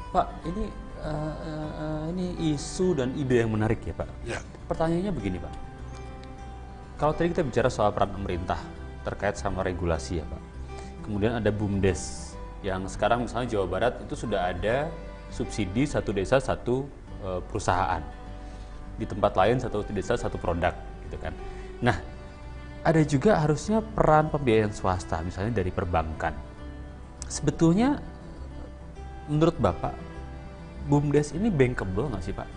Pak, ini isu dan ide yang menarik ya Pak. Ya. Pertanyaannya begini Pak, kalau tadi kita bicara soal peran pemerintah terkait sama regulasi ya Pak, kemudian ada BUMDes yang sekarang misalnya Jawa Barat itu sudah ada subsidi satu desa satu perusahaan, di tempat lain satu desa satu produk gitu kan. Nah, ada juga harusnya peran pembiayaan swasta misalnya dari perbankan. Sebetulnya menurut Bapak BUMDes ini bankable nggak sih Pak?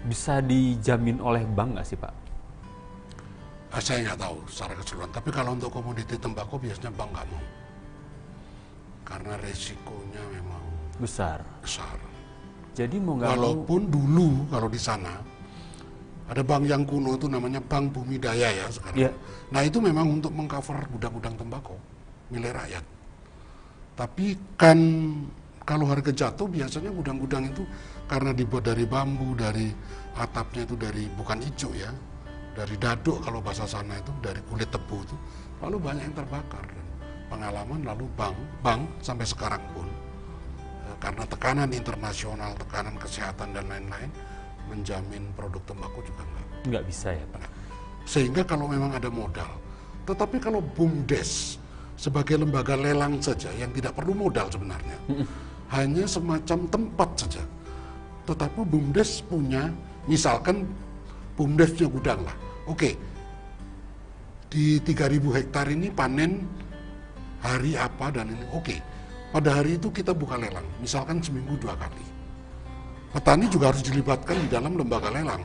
Bisa dijamin oleh bank nggak sih Pak? Saya nggak tahu secara keseluruhan, tapi kalau untuk komoditi tembakau biasanya bank nggak mau, karena resikonya memang Besar. Jadi mau nggak mau, walaupun dulu kalau di sana ada bank yang kuno itu namanya Bank Bumi Daya ya sekarang. Ya. Nah itu memang untuk mengcover gudang-gudang tembakau milik rakyat. Tapi kan kalau harga jatuh biasanya gudang-gudang itu karena dibuat dari bambu, dari atapnya itu dari bukan hijau ya, dari daduk kalau bahasa sana itu, dari kulit tebu itu, lalu banyak yang terbakar. Pengalaman lalu bank sampai sekarang pun karena tekanan internasional, tekanan kesehatan dan lain-lain, menjamin produk tembakau juga nggak bisa ya Pak. Sehingga kalau memang ada modal, tetapi kalau BUMDes sebagai lembaga lelang saja yang tidak perlu modal sebenarnya, hanya semacam tempat saja. Tetapi BUMDes punya, misalkan BUMDes punya gudang lah, oke, di 3.000 hektar ini panen hari apa dan ini, oke. Pada hari itu kita buka lelang, misalkan seminggu 2 kali. Petani juga harus dilibatkan di dalam lembaga lelang.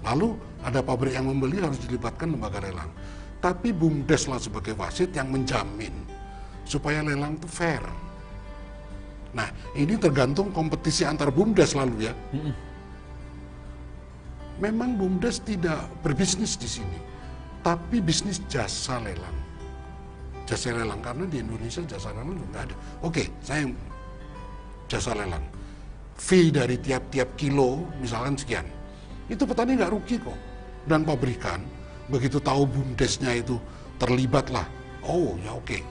Lalu ada pabrik yang membeli, harus dilibatkan lembaga lelang. Tapi BUMDes lah sebagai wasit yang menjamin supaya lelang itu fair. Nah, ini tergantung kompetisi antar BUMDes lalu ya. Memang BUMDes tidak berbisnis di sini, tapi bisnis jasa lelang. Jasa lelang, karena di Indonesia jasa lelang juga ada. Oke, saya jasa lelang. Fee dari tiap-tiap kilo, misalkan sekian. Itu petani nggak rugi kok. Dan pabrikan, begitu tahu BUMDesnya itu terlibat lah. Oh ya oke.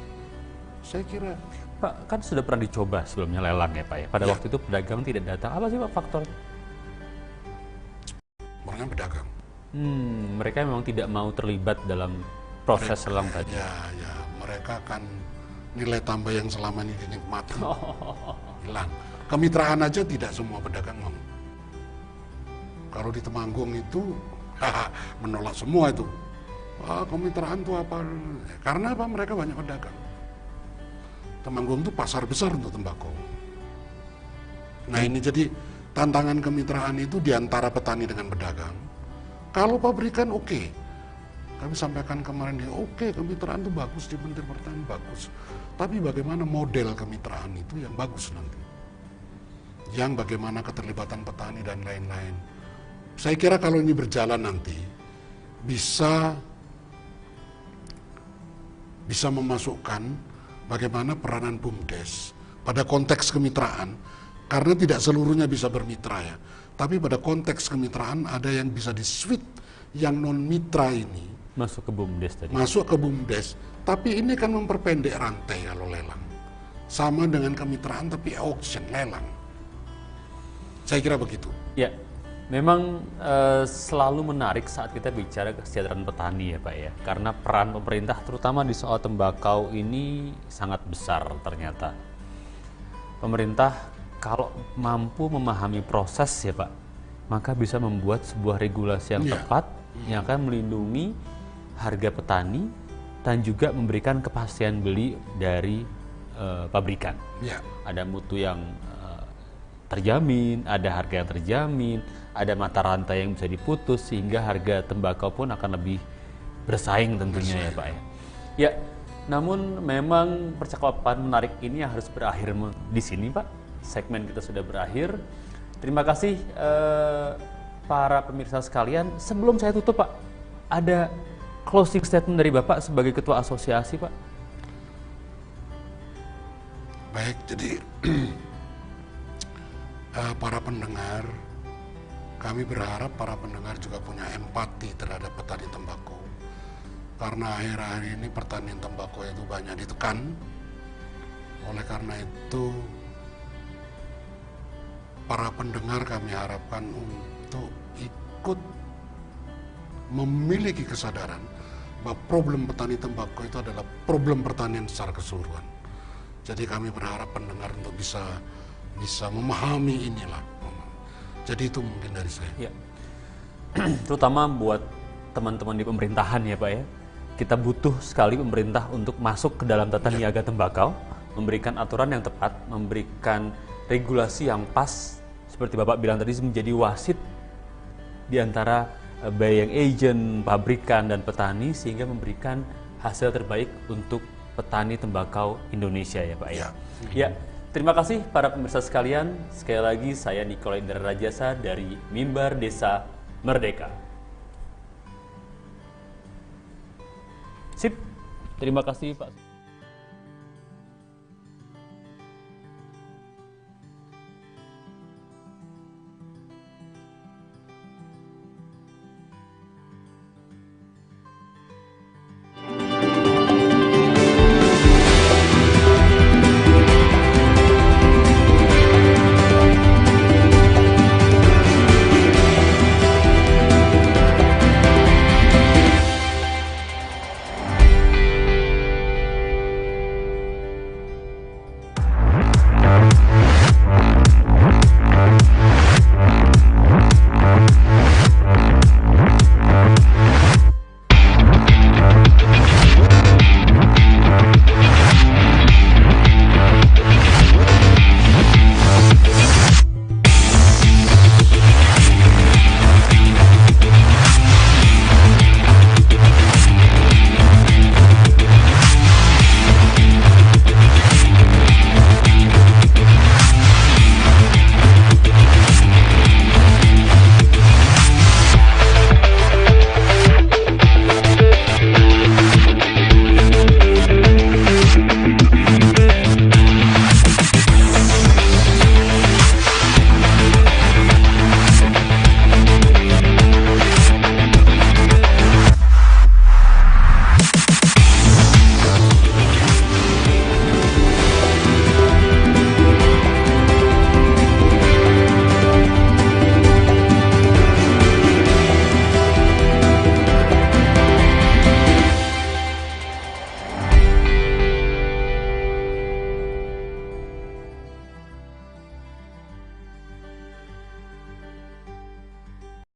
Saya kira... Pak, kan sudah pernah dicoba sebelumnya lelang ya Pak ya. Pada waktu itu pedagang tidak datang. Apa sih Pak faktornya? Orangnya pedagang. Mereka memang tidak mau terlibat dalam proses lelang tadi. Ya, mereka kan nilai tambah yang selama ini dinikmati hilang. Kemitraan aja tidak semua pedagang mau. Kalau di Temanggung itu menolak semua itu. Kemitraan itu apa? Karena apa? Mereka banyak pedagang. Temanggung itu pasar besar untuk tembakau. Nah ini jadi tantangan kemitraan itu diantara petani dengan pedagang. Kalau pabrikan oke. Kami sampaikan kemarin dia oke, kemitraan itu bagus di Menteri Pertanian bagus. Tapi bagaimana model kemitraan itu yang bagus nanti? Yang bagaimana keterlibatan petani dan lain-lain. Saya kira kalau ini berjalan nanti bisa memasukkan bagaimana peranan BUMDes pada konteks kemitraan, karena tidak seluruhnya bisa bermitra ya. Tapi pada konteks kemitraan ada yang bisa di-switch yang non-mitra ini masuk ke BUMDes tadi. Masuk ke BUMDes, tapi ini kan memperpendek rantai kalau lelang. Sama dengan kemitraan tapi auction, lelang. Saya kira begitu. Ya, memang selalu menarik saat kita bicara kesejahteraan petani ya Pak ya. Karena peran pemerintah terutama di soal tembakau ini sangat besar ternyata. Pemerintah kalau mampu memahami proses ya Pak, maka bisa membuat sebuah regulasi yang tepat yang akan melindungi harga petani dan juga memberikan kepastian beli dari pabrikan. Ada mutu yang terjamin, ada harga yang terjamin, ada mata rantai yang bisa diputus sehingga harga tembakau pun akan lebih bersaing tentunya ya Pak ya. Ya, namun memang percakapan menarik ini harus berakhir di sini Pak. Segmen kita sudah berakhir. Terima kasih para pemirsa sekalian. Sebelum saya tutup Pak, ada closing statement dari Bapak sebagai Ketua Asosiasi Pak. Baik, jadi para pendengar, kami berharap para pendengar juga punya empati terhadap petani tembakau. Karena akhir-akhir ini pertanian tembakau itu banyak ditekan. Oleh karena itu, para pendengar kami harapkan untuk ikut memiliki kesadaran bahwa problem petani tembakau itu adalah problem pertanian secara keseluruhan. Jadi kami berharap pendengar untuk bisa memahami inilah. Jadi itu mungkin dari saya. Ya. Terutama buat teman-teman di pemerintahan ya Pak ya. Kita butuh sekali pemerintah untuk masuk ke dalam tata niaga tembakau, memberikan aturan yang tepat, memberikan regulasi yang pas, seperti Bapak bilang tadi, menjadi wasit di antara buying agent, pabrikan, dan petani, sehingga memberikan hasil terbaik untuk petani tembakau Indonesia ya Pak ya. Ya, terima kasih para pemirsa sekalian. Sekali lagi saya Nikola Indra Rajasa dari Mimbar Desa Merdeka. Sip, terima kasih Pak.